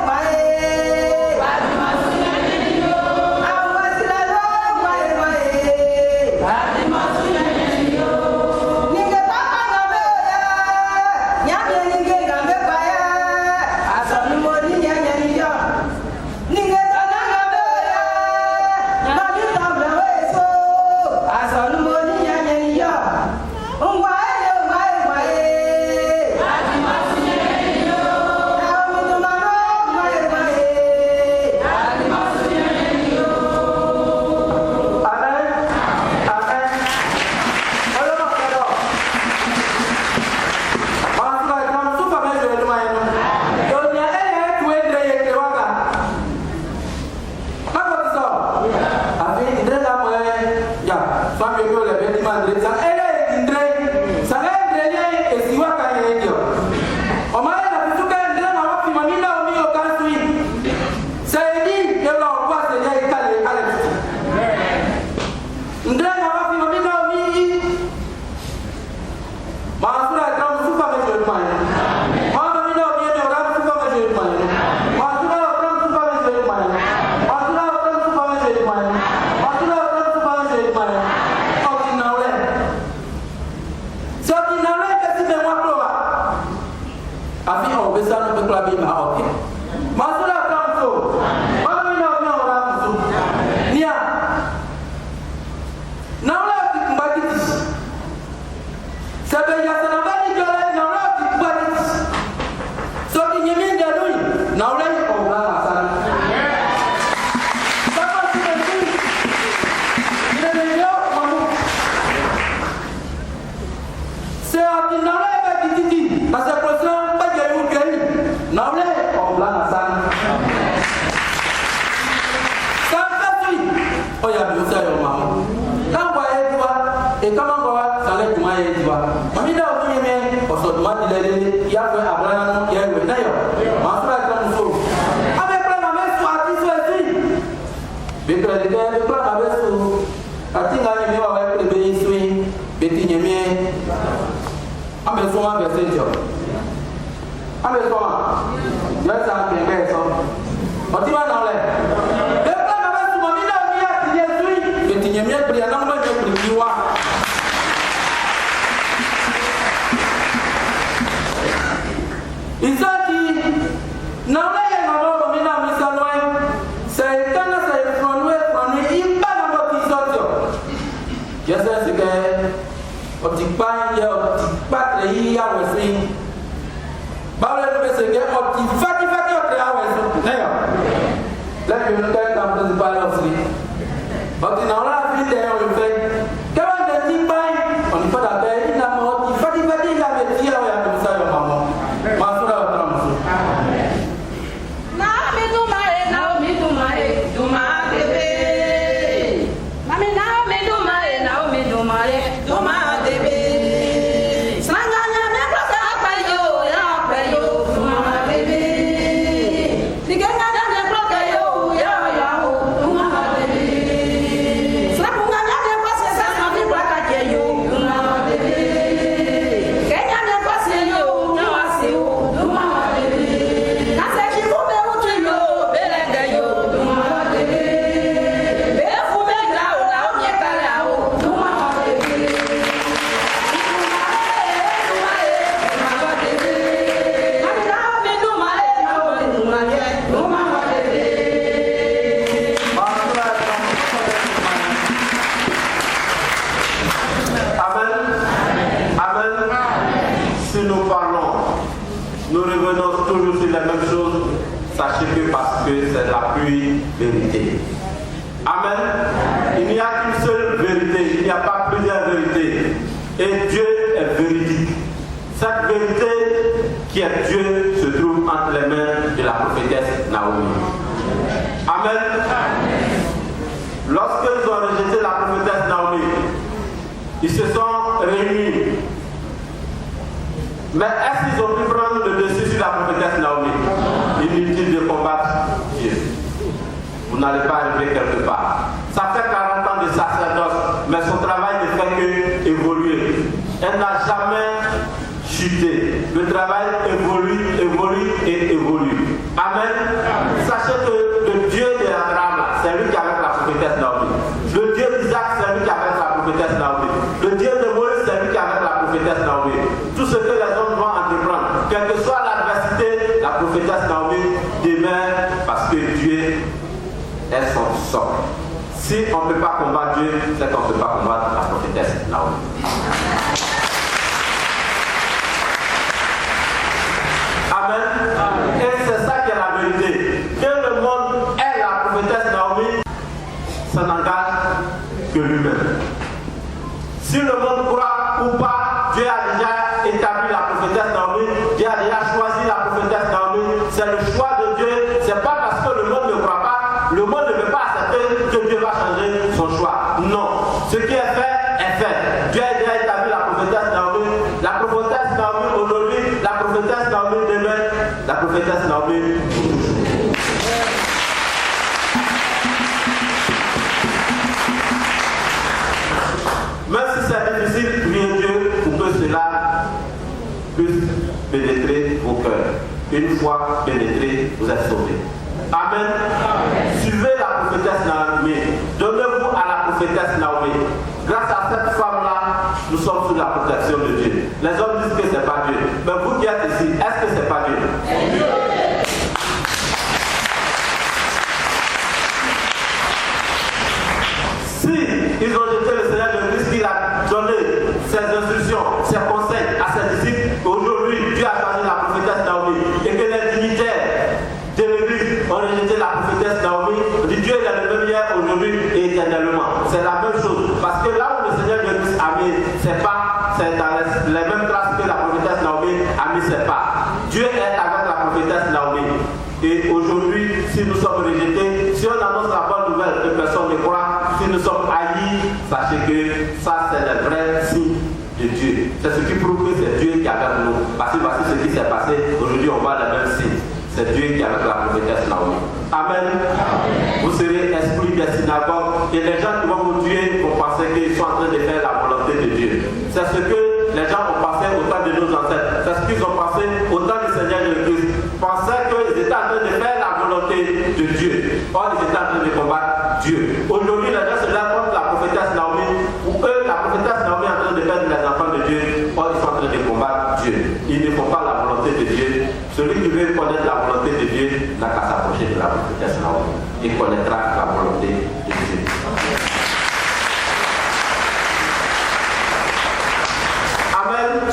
kabi ma oke masura kamso mami na onya ora musu nia na ora mbakiti sabe ya sana bani jole na ora mbakiti so ki nyemi ndadui na ora ko ora sana baba sile ni yo mamu se ati na ora mbakiti asa prosra bajayu gani na ora ko ora sana oya bi usa yo mamu nangwa ediwa e kama ngwa sale tuma ediwa mami da okunye me oso tuma dilele ya fe abrana no ya we na yo masura ka muso abe pra na me su ati su ati be pra de be pra na be su ati nga ni me wa wa pre be su be ti nye me abe so ma be se jo abe so ma ya sa ke be so oti ma na le nyamia bria na ma je bria izaki na le na mo mi na mi sanoe sai kana sai fronwe imba na mo ti sotio yesa sike otikpa ya otikpa tre ya wesi bawle no se ge otifati fati o tre ya wesi ne yo la yo no ka tam principal ofri but in our life there we say come on the team by on for the bed na mo ti fati la me ti ya ya ko sa yo mama masura wa mama na mi tu ma bebe mami na mi tu ma bebe sanga nya me ko sa pa yo ya pa yo tu ma bebe diga na me ko ka yo ya tu ma bebe sachez que parce que c'est la pure vérité. Amen. Il n'y a qu'une seule vérité, il n'y a pas plusieurs vérités. Et Dieu est véridique. Cette vérité qui est Dieu se trouve entre les mains de la prophétesse Naomi. Amen. Lorsqu'ils ont rejeté la prophétesse Naomi, ils se sont réunis. Mais est-ce qu'ils ont pu prendre le dessus sur la prophétesse Naomi? Inutile de combattre Dieu. Vous n'allez pas arriver quelque part. Ça fait 40 ans de sacerdoce, mais son travail ne fait que évoluer. Elle n'a jamais chuté. Le travail évolue et évolue. Amen. Sachez que le Dieu d'Abraham, c'est lui qui avait la prophétesse Naomi. Le Dieu d'Isaac, c'est lui qui avait la prophétesse Naomi. Le Dieu de Moïse, c'est lui qui avait la prophétesse Naomi. Tout ce que les hommes vont entreprendre, quelle que soit l'adversité, la prophétesse Naomi demeure parce que Dieu est son sort. Si on ne peut pas combattre Dieu, c'est qu'on ne peut pas combattre la prophétesse Naomi. Amen. Et c'est ça qui est la vérité. Que le monde ait la prophétesse Naomi, ça n'engage que lui-même. Si le monde croit ou pas, Dieu a déjà établi la prophétesse Naomi, Dieu a déjà choisi la prophétesse Naomi, c'est le choix de Dieu, c'est pas parce que le monde ne croit pas, le monde ne veut pas accepter que Dieu va changer son choix. Non, ce qui est fait est fait. Dieu a déjà établi la prophétesse Naomi, aujourd'hui, la prophétesse Naomi demain, la prophétesse Naomi même si c'est difficile, priez Dieu pour que cela puisse pénétrer vos cœurs. Une fois pénétré, vous êtes sauvés. Amen. Suivez la prophétesse Naomi. Donnez-vous à la prophétesse Naomi. Grâce à cette femme-là, nous sommes sous la protection de Dieu. Les hommes disent que ce n'est pas Dieu. Mais vous qui êtes ici, est-ce que ce n'est pas Dieu? Et aujourd'hui, si nous sommes rejetés, si on annonce la bonne nouvelle que personne ne croit, si nous sommes haïs, sachez que ça c'est le vrai signe de Dieu. C'est ce qui prouve que c'est Dieu qui est avec nous. Parce que voici ce qui s'est passé. Aujourd'hui, on voit le même signe. C'est Dieu qui est avec la prophétesse Naomi. Amen. Vous serez esprit des synagogues et les gens qui vont vous tuer vont penser qu'ils sont en train de faire la volonté de Dieu. C'est ce que les gens ont pensé au temps de nos ancêtres. C'est ce qu'ils ont pensé au temps du Seigneur Jésus-Christ. Ils pensaient qu'ils étaient en train de faire la volonté de Dieu. Or, ils étaient en train de combattre Dieu. Aujourd'hui, les gens se lèvent contre la prophétesse Naomi. Ou eux, la prophétesse Naomi est en train de faire les enfants de Dieu. Or, ils sont en train de combattre Dieu. Ils ne font pas la volonté de Dieu. Celui qui veut connaître la volonté de Dieu n'a qu'à s'approcher de la prophétesse Naomi. Il connaîtra la volonté de Dieu. Amen.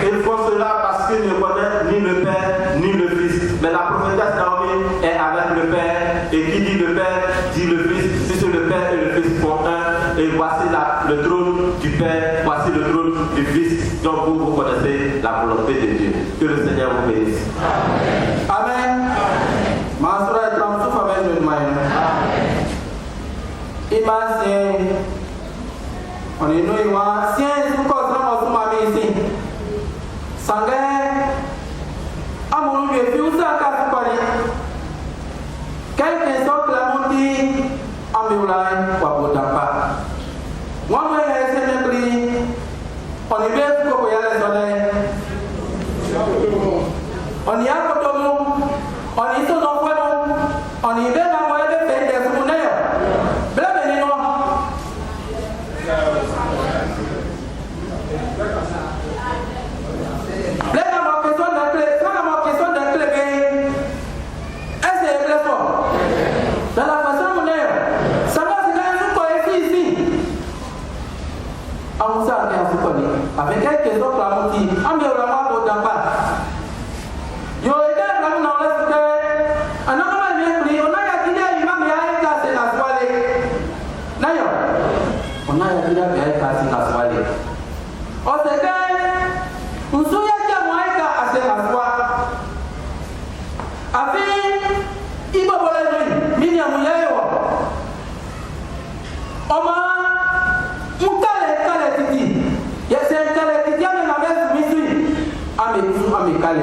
Ils font cela parce qu'ils ne connaissent ni le Père ni le Fils. Mais la prophétesse Naomi est avec le Père. Et qui dit le Père dit le Fils. Si le Père et le Fils font un, et voici le trône du Père, voici le trône du Fils. Donc vous connaissez la volonté de Dieu. Que le Seigneur vous bénisse. Amen. Masura est en souffle avec le moyen. Imagine. On est nous, si nous construisons ma ici, sangue, amour, je suis aussi à Caspari. Quelqu'un sort la montée, Amioulaye, Wabodapa. Moi, je suis pris, on y va pour y aller soleil. On y a Kotomo, on y est dans le on y va dans le pays des Mounaires. Bienvenue, non? Dans la façon monnaie, ça va se gagner pour être ici. On s'est arrêté à se connaître. Avec quelques autres la montée, on met vraiment au départ. Yo, et là, on a laissé que. On a bien pris, on a dit qu'il va bien casser la soirée. D'ailleurs, on a dit qu'il va bien casser la soirée. On s'est dit, on s'est dit qu'il va bien casser la soirée. Avec. Il va voler lui, mini amuyayo. Oma, un titi. Il y a un calé titi, mais la bête misui. Ami calé.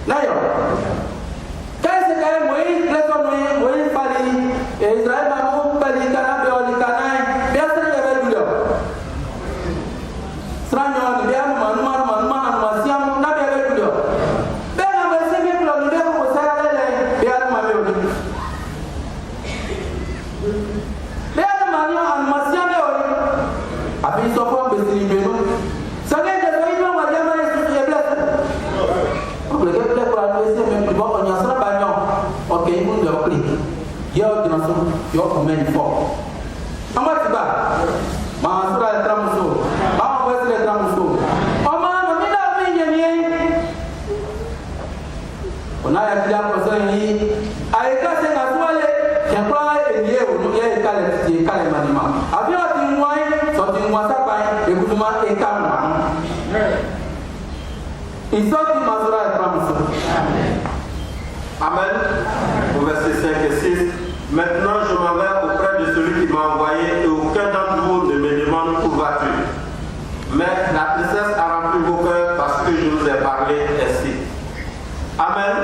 D'ailleurs, quand c'est quand Moïse, Moïse Pali, et Israël Mamou, Pali, Canabe, Olikanaï, bien sûr, il y avait du lieu. Sranyon, bien, man, siam, n'a bien avec du lieu. Ben, on va essayer de le dire pour ça. Abi sofo besili benu. Sange de loino wa jama esu ebless. O le keble ko anu ese me bo o nyasra banyo. O ke imun de okli. Yo dinaso yo ko men fo. Amati ba. Ma sura tramuso. Ba mo wesle tramuso. O ma no mi da mi nyemie. Ona ya kila ko so yi. Ai ka se na suale. Ke kwa enye o no ye kale ti kale manima. Abi o ti nwai sorti moi ça pas écoute-moi et calme. Il sort du Masura et Ramso. Amen. Au verset 5 et 6. Maintenant je m'en vais auprès de celui qui m'a envoyé et aucun d'entre vous ne me demande où vas-tu. Mais la tristesse a rempli vos cœurs parce que je vous ai parlé ainsi. Amen.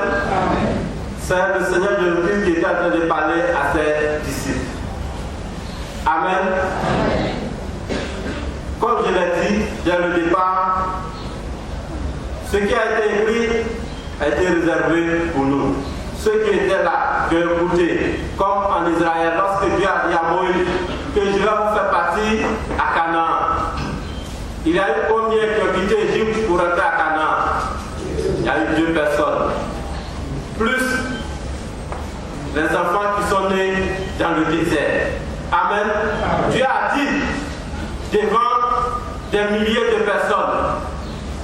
C'est le Seigneur Jésus qui était en train de parler à ses disciples. Amen. Comme je l'ai dit dès le départ, ce qui a été écrit a été réservé pour nous. Ceux qui étaient là, qui ont écouté, comme en Israël, lorsque Dieu a dit à Moïse que je vais vous faire partir à Canaan. Il y a eu combien qui ont quitté l'Égypte pour rentrer à Canaan? Il y a eu 2 personnes. Plus les enfants qui sont nés dans le désert. Amen. Dieu a dit devant des milliers de personnes.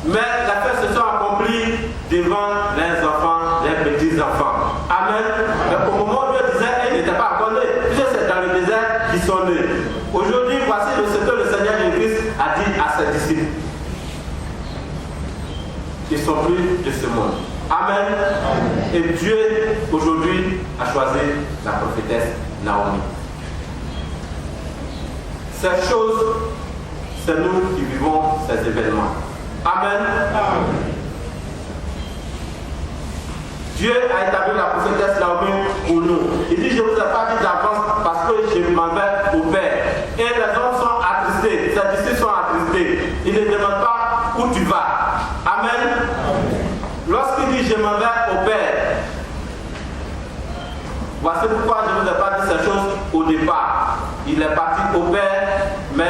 Mais les faits se sont accomplis devant les enfants, les petits-enfants. Amen. Mais au moment où Dieu disait, ils n'étaient pas encore nés. C'est dans le désert qu'ils sont nés. Aujourd'hui, voici ce que le Seigneur Jésus-Christ a dit à ses disciples. Ils ne sont plus de ce monde. Amen. Et Dieu, aujourd'hui, a choisi la prophétesse Naomi. Ces choses, c'est nous qui vivons ces événements. Amen. Dieu a établi la prophétesse Naomi pour nous. Il dit, je ne vous ai pas dit d'avance parce que je m'en vais au Père. Et les hommes sont attristés, ses disciples sont attristés. Ils ne demandent pas où tu vas. Amen. Lorsqu'il dit, je m'en vais au Père, voici pourquoi je ne vous ai pas dit ces choses au départ. Il est parti au Père, mais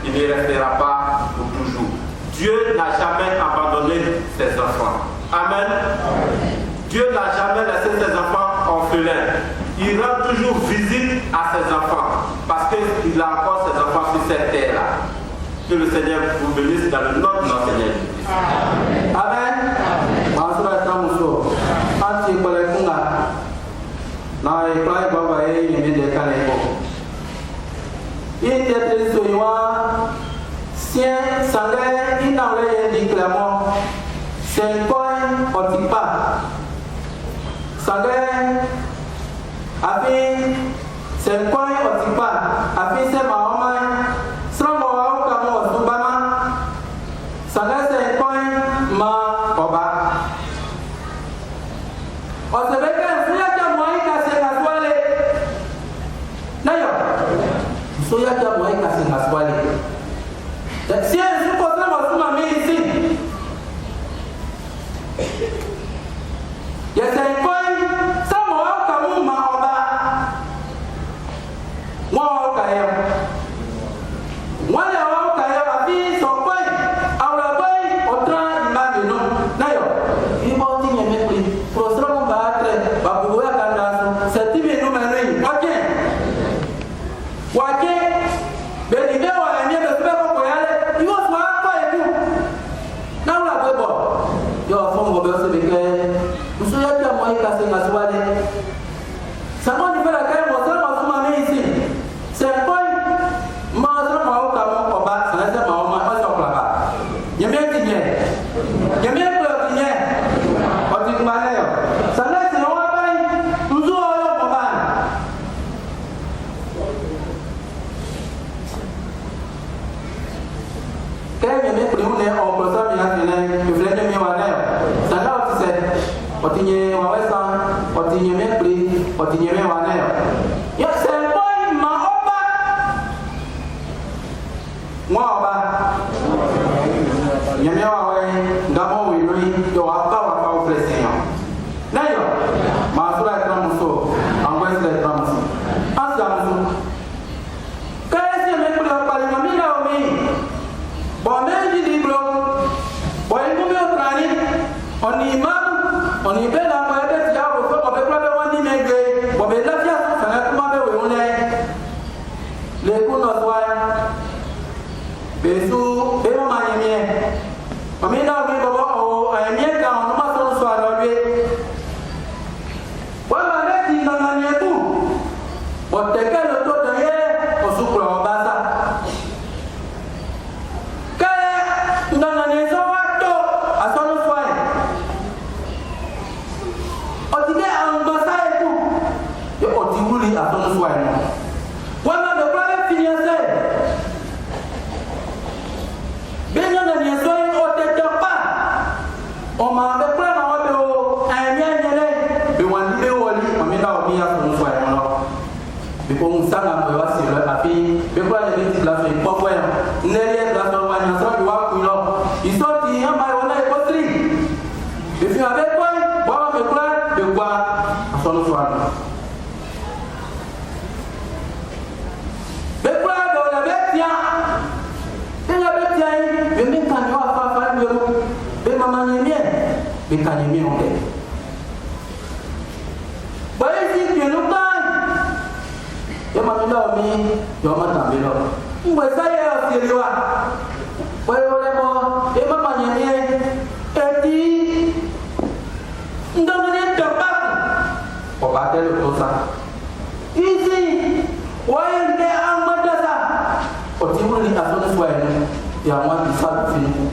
il ne restera pas pour toujours. Dieu n'a jamais abandonné ses enfants. Amen. Dieu n'a jamais laissé ses enfants orphelins. Il rend toujours visite à ses enfants parce qu'il a encore ses enfants sur cette terre-là. Que le Seigneur vous bénisse dans le nom de notre Seigneur Jésus. Amen. Masura tamuso. Anti kolekunga. Na eklai baba e yemi de kaleko. Inde triso iwa. Sien sangue inaule ye diklamo. Senkoi otipa. Sangue afi senkoi otipa. Afi se maomai. Srango wa ukamo osubama. Sangue senkoi ma oba. Osebeke suya moi kase kaswale. Nayo. Suya moi kase kaswale. Si es un cosa más una medicina. Ya se encuentra samo kamu ma oba. Mo kayo. Wale wa kayo abi so koi. Awla koi otra image no. Nayo. Ibo tinye mekli. Prostra mo baatre babu ya kandaso. Setime no menui. Wake. Wake. Beni bewa enye besbe ko yale. Iwo swa ko edu. Na wala bebo. Yo fongo be se beke. Muso ya ta moi ka se ngaswale. Samo ni fela kai mo sa mo suma me isi. Se koi ma sa mo ka mo ko ba sa sa mo ma so kla ba. Yeme tinye. Yeme ko tinye. O ti mane yo. Sa na se no wa bai. Uzo yo ko ba. Kaya yeme ko ne o ko sa mi na ne. Mi flene mi wa ne yo. Sa na o ti se otinye wawesa otinye mepri otinye mewaneo yo sempoi maoba mwaoba nyemewa we ngamo wirui yo wapa uflesenyo nayo masura etramuso angwesle etramuso asamuso kaese mepri opali mamina omi bomeji libro boingume otrani onima on y belle à moi d'être là au fait on peut pas voir ni négé bon mais la fière ça n'a pas me on est les coups nos soins besu et on m'a aimé on m'a dit baba oh aimé quand on m'a son soir lui voilà les dit dans la nuit tout on te quel le taux de hier au souple en bas ça que dans la nuit ça va tout à son soin. Otige ambasa etu yo otiwuli atono so ayi wana de kwa finance benya na ni so o te topa o ma be kwa na wa be o anya nyele be wandi be woli mami da o mi atono so ayi no be ko musanga mo wa si lo afi be kwa na ni la so ipo kwa nele la so wa nya so bi wa ku lo isoti ama wona e ko 3 be fi abe kwa wa me kwa de quoi à son soir. Mais quoi dans la bête, et la bête, mais même quand on va faire le mot, mais maman est bien, mais quand il est bien, on est. Voyez si tu es le temps, et ma mère a mis, je vais m'attendre là. Où est-ce qu'il y a aussi le roi? Voyez, et maman est bien, et dit, dans le temps, on va faire le ça. Ici, voyez, il est en mode de ça. On dit, on est à son soin, et à moi, il s'en finit.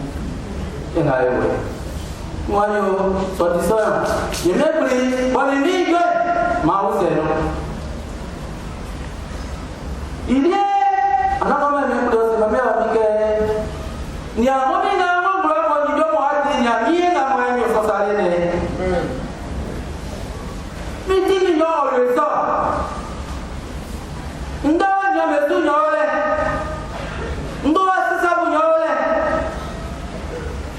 Et là, Moi, je suis sorti. Je m'ai pris. Bon, il dit que. Il y a. On a quand même un peu de ma mère avec. Il y a un moment où on dit que moi, il y a bien à moi, il faut s'arrêter. Mais si nous avons le sang, nous avons jamais tout nous. Nous avons ça pour nous.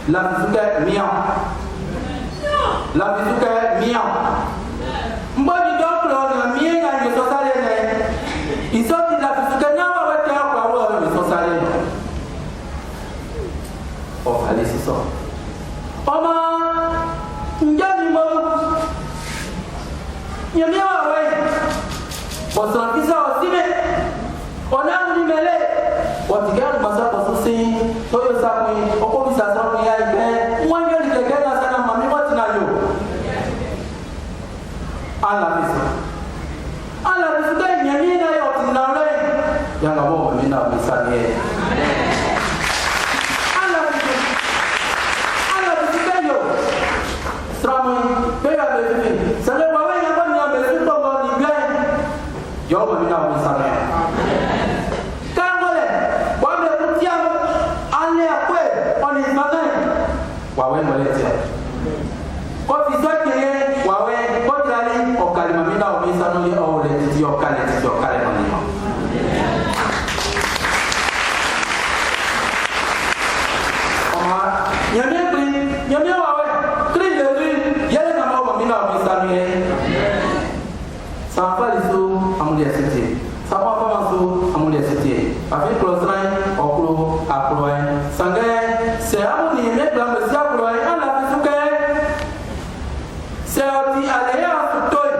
La musique est mienne. La musique est mienne. Moi, je dois prendre la mienne à une société. Ils sont de la musique, non, on va faire quoi avoir une société. Oh, allez, c'est ça. Maman, il y a du monde. Il y a bien, ouais. Bon, c'est un fils aussi, mais on a un numéro. On regarde, on va se soucier. On va s'appuyer. On va s'appuyer. Moi, je dis que quelqu'un a sa maman, moi, tu n'as pas. À la maison. À la maison, il y a bien d'ailleurs, tu n'as pas. Il y a un bon, mais il y a un message. À la maison. À la maison, Stramon, paye à bébé. Ça ne va pas, il y a pas de bébé, tout le monde dit bien. Il y a un message. Wawe mwelezea. Kwa vizuri kile wawe kwa kali okalima mina omisa nuli ole titi okale manima. Nyame wawe tri de yele na mawa mina omisa nuli. Safa liso amulia siti. Safa famaso amulia siti. Avec closrin oklo akloin. Sangai c'est amuni me bla me sia akloin ala fisuke. C'est oti alea futoy.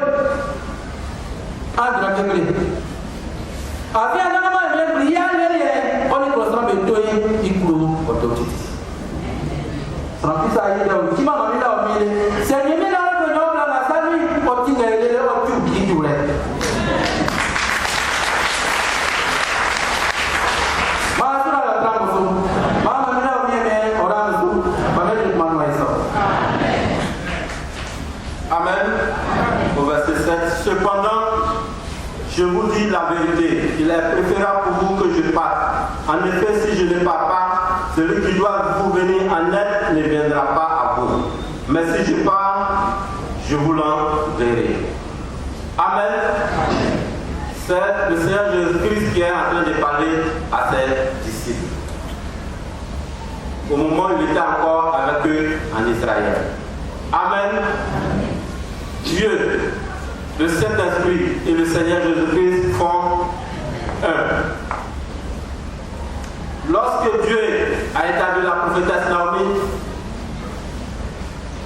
Andra kemle. Avec anama me bria lele oni closrin be toy ikulu ototi. Frankisa ida ukima mamila omile. C'est yeme la ko nyobla na sami oti ngele oti ukidure. Amen. Au verset 7. Cependant, je vous dis la vérité. Il est préférable pour vous que je parte. En effet, si je ne pars pas, celui qui doit vous venir en aide ne viendra pas à vous. Mais si je pars, je vous l'enverrai. Amen. C'est le Seigneur Jésus-Christ qui est en train de parler à ses disciples. Au moment où il était encore avec eux en Israël. Amen. Dieu, le Saint-Esprit et le Seigneur Jésus-Christ font un. Lorsque Dieu a établi la prophétesse Naomi,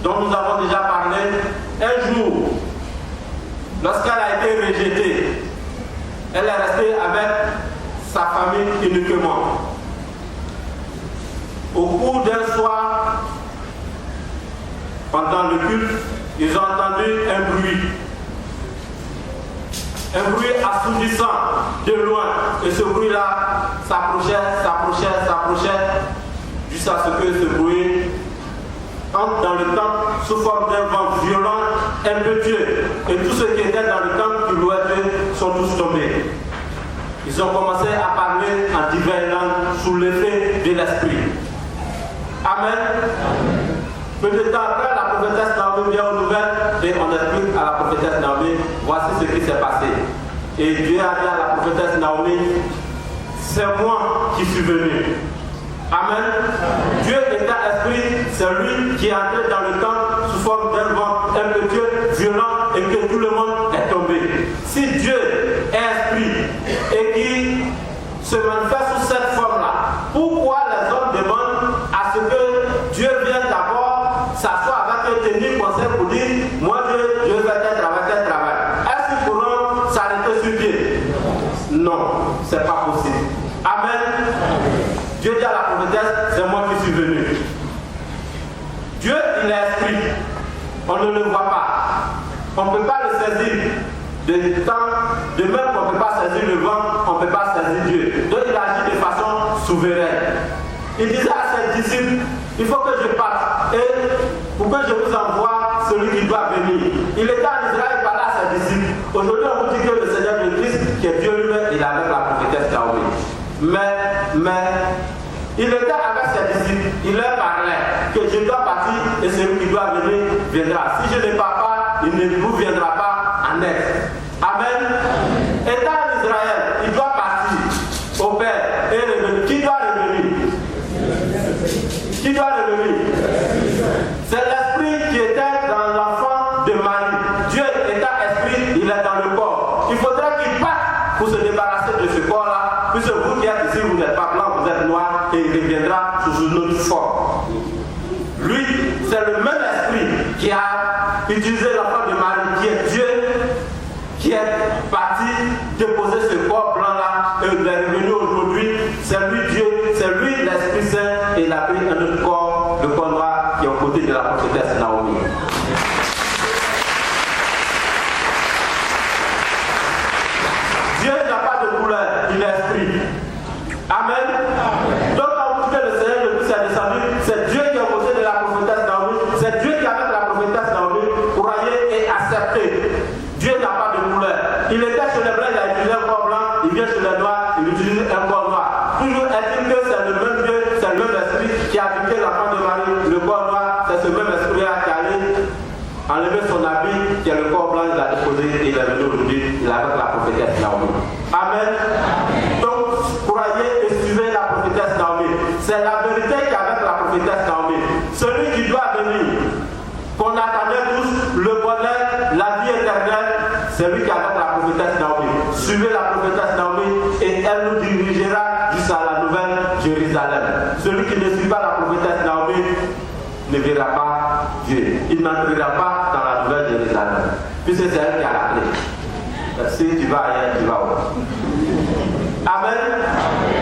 dont nous avons déjà parlé, un jour, lorsqu'elle a été rejetée, elle est restée avec sa famille uniquement. Au cours d'un soir, pendant le culte, ils ont entendu un bruit assourdissant de loin. Et ce bruit-là s'approchait, jusqu'à ce que ce bruit entre dans le temple sous forme d'un vent violent, impétueux. Et tous ceux qui étaient dans le temple qui louaient Dieu sont tous tombés. Ils ont commencé à parler en diverses langues sous l'effet de l'esprit. Amen. Peu de temps après, la prophétesse Naomi vient aux nouvelles et on explique à la prophétesse Naomi, voici ce qui s'est passé. Et Dieu a dit à la prophétesse Naomi, c'est moi qui suis venu. Amen. Dieu est un esprit, c'est lui qui est entré dans le temple sous forme d'un vent impétueux, violent et que tout le monde est tombé. Si Dieu est esprit et qui se manifeste sous cette forme-là, pourquoi les hommes demandent à ce que Dieu vienne d'abord s'asseoir avec eux, tenir conseil pour dire, moi je vais faire tel travail. Est-ce qu'ils pourront s'arrêter sur pied? Non, c'est pas possible. Amen. Dieu dit à la prophétesse, c'est moi qui suis venu. Dieu, il est esprit. On ne le voit pas. On ne peut pas le saisir. De même qu'on ne peut pas saisir le vent, on ne peut pas saisir Dieu. Donc il agit de façon souveraine. Il disait à ses disciples, il faut que je parte. Et pour pour que je vous envoie celui qui doit venir. Il était en Israël, il parlait à ses disciples. Aujourd'hui, on vous dit que le Seigneur de Christ, qui est Dieu lui-même, il est avec la prophétesse Naomi. Mais il était avec ses disciples, il leur parlait que je dois partir et celui qui doit venir viendra. Si je ne pars pas, il ne vous viendra pas en aide. Amen. Étant en Israël, il doit partir au Père et revenir. Qui doit revenir? Qui doit revenir? C'est l'esprit qui était dans l'enfant de Marie. Dieu étant esprit, il est dans le corps. Il faudrait qu'il parte pour se débarrasser de ce corps-là, puisque vous qui êtes ici, vous n'êtes pas blanc, vous êtes noir, et il reviendra sous une autre forme. Lui, c'est le même esprit qui a utilisé l'enfant de Marie, qui est Dieu, qui est parti déposer ce corps blanc-là, et il est revenu aujourd'hui. C'est lui Dieu, c'est lui l'Esprit Saint, et il a pris un autre corps, le corps noir, qui est aux côtés de la prophétesse Naomi. Dieu n'a pas de couleur, il est esprit. Amen. Donc quand vous dites que le Seigneur de Christ est descendu, c'est Dieu qui est aux côtés de la prophétesse Naomi, c'est Dieu qui avec la prophétesse Naomi, croyez et acceptez. Dieu n'a pas de couleur. Il était chez les blancs, il a utilisé un corps blanc, il vient chez les noirs, il utilise un corps noir. Toujours est-il que c'est le même Dieu, c'est le même esprit qui a habité l'enfant de Marie, le corps noir, c'est ce même esprit-là qui allait enlever son habit, qui est le corps blanc, il l'a déposé et il est venu aujourd'hui, il est avec la prophétesse Naomi. Amen. Donc, croyez et suivez la prophétesse Naomi. C'est la vérité qui est avec la prophétesse Naomi. Celui qui doit venir, qu'on attendait tous, le bonheur, la vie éternelle, c'est lui qui est avec la prophétesse Naomi. Suivez la prophétesse Naomi et elle nous dirigera jusqu'à la nouvelle Jérusalem. Celui qui ne suit pas la prophétesse Naomi ne verra pas Dieu. Il n'entrera pas dans la nouvelle Jérusalem. Puisque c'est elle qui a la clé. Si tu vas ailleurs, tu vas où? Amen.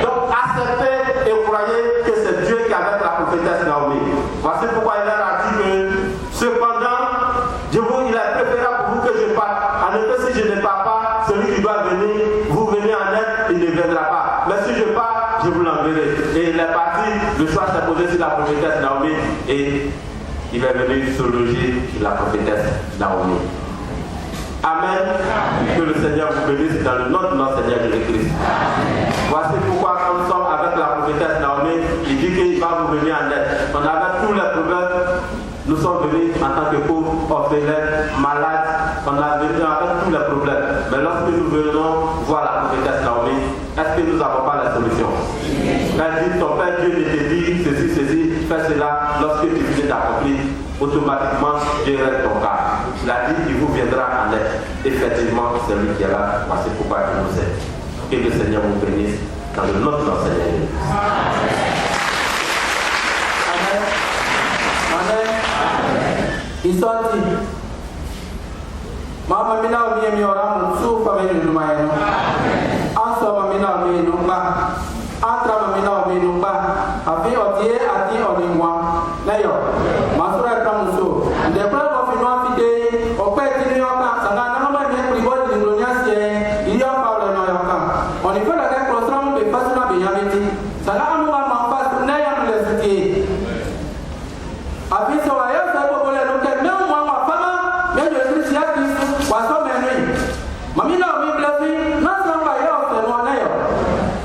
Donc acceptez et croyez que c'est Dieu qui est avec la prophétesse Naomi. Voici pourquoi il leur a dit que cependant, il est préférable pour vous que je parte. En effet, si je ne pars pas, celui qui doit venir, vous venez en aide, il ne viendra pas. Mais si je pars, je vous l'enverrai. Et il est parti, le choix s'est posé sur la prophétesse Naomi et il est venu se loger sur la prophétesse Naomi. Amen. Que le Seigneur vous bénisse dans le nom de notre Seigneur Jésus-Christ. Voici pourquoi, quand nous sommes avec la prophétesse Naomi, il dit qu'il va vous venir en aide. On avait tous les problèmes. Nous sommes venus en tant que pauvres, orphelins, malades. On a venu avec tous les problèmes. Mais lorsque nous venons voir la prophétesse Naomi, est-ce que nous n'avons pas la solution? Elle dit, ton Père Dieu ne te dit ceci, fais cela. Lorsque tu finis d'accomplir, automatiquement, Dieu règle ton cas. Il a dit, il vous viendra en aide. Effectivement, c'est lui qui est là. Voici pourquoi il nous aide. Que le Seigneur vous bénisse dans le nom de notre Seigneur. Amen. Amen. Ils sont dit, Mama mina omi ora mutsu pa me nu mai no. Anso ma mina omi nu ba. Atra ma mina omi nu ba. Afi otie ati onimwa. Leyo. Masura ka muso. De pra ko fi no afi de. Ope ti ni oka sanga na ma me pri bodi ni ronya se. Ili o pa le no yoka. Oni ko la ka prostra mu be pasuna be yameti. Sala amu ma pas na ya mu le suki. Afi so ayo sa bo bole no ke me mo ma fama. Me jo Christian Pastor Menui, Mamina mi blessing, not somebody else than one nail.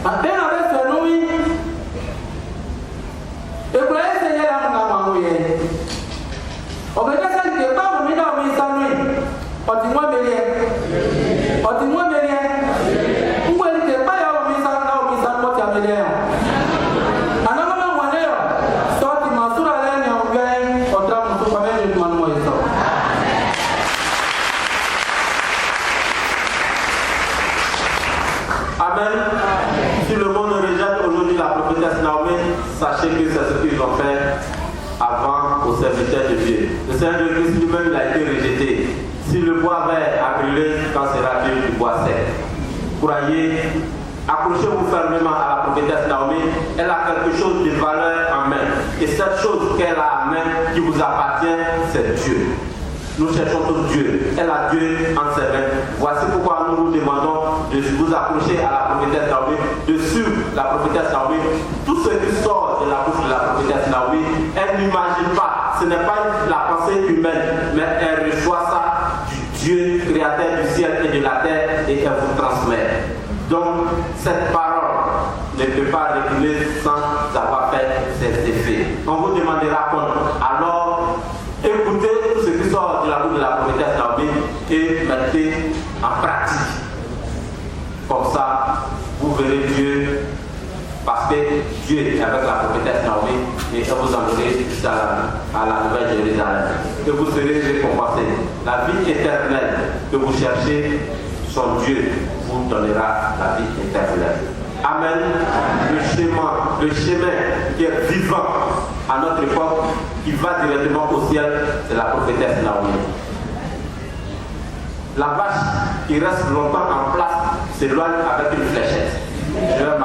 And then I rest a Nui. The place in Yamawe. Organization the Mamina mi Sanui, or the 1 million, or the 1 million. Who will the buyer of Miss Anna, Miss Anna, million? Another one nail, starting Masura Lane of Gang or Drum to Pamela Manuel. Amen. Si le monde rejette aujourd'hui la prophétesse Naomi, sachez que c'est ce qu'ils ont fait avant aux serviteurs de Dieu. Le Seigneur de Christ lui-même a été rejeté. Si le bois vert a brûlé, quand sera Dieu du bois sec? Croyez, accrochez-vous fermement à la prophétesse Naomi. Elle a quelque chose de valeur en main. Et cette chose qu'elle a en main qui vous appartient, c'est Dieu. Nous cherchons tous Dieu. Elle a Dieu en ses mains. Voici pourquoi nous vous demandons de vous accrocher à la prophétesse Naomi, de suivre la prophétesse Naomi. Tout ce qui sort de la bouche de la prophétesse Naomi, elle n'imagine pas. Ce n'est pas la pensée du ciel et de la terre et elle vous transmet. Donc, cette parole ne peut pas reculer sans avoir fait ses effets. On vous demandera compte. Alors, écoutez tout ce qui sort de la bouche de la prophétesse Naomi et mettez en pratique. Comme ça, vous verrez Dieu, parce que Dieu est avec la prophétesse Naomi et vous enverrez à la Nouvelle Jérusalem. Et vous serez récompensés. La vie éternelle que vous cherchez, son Dieu vous donnera la vie éternelle. Amen. Le chemin qui est vivant à notre époque, qui va directement au ciel, c'est la prophétesse Naomi. La vache qui reste longtemps en place s'éloigne avec une fléchette. Je vais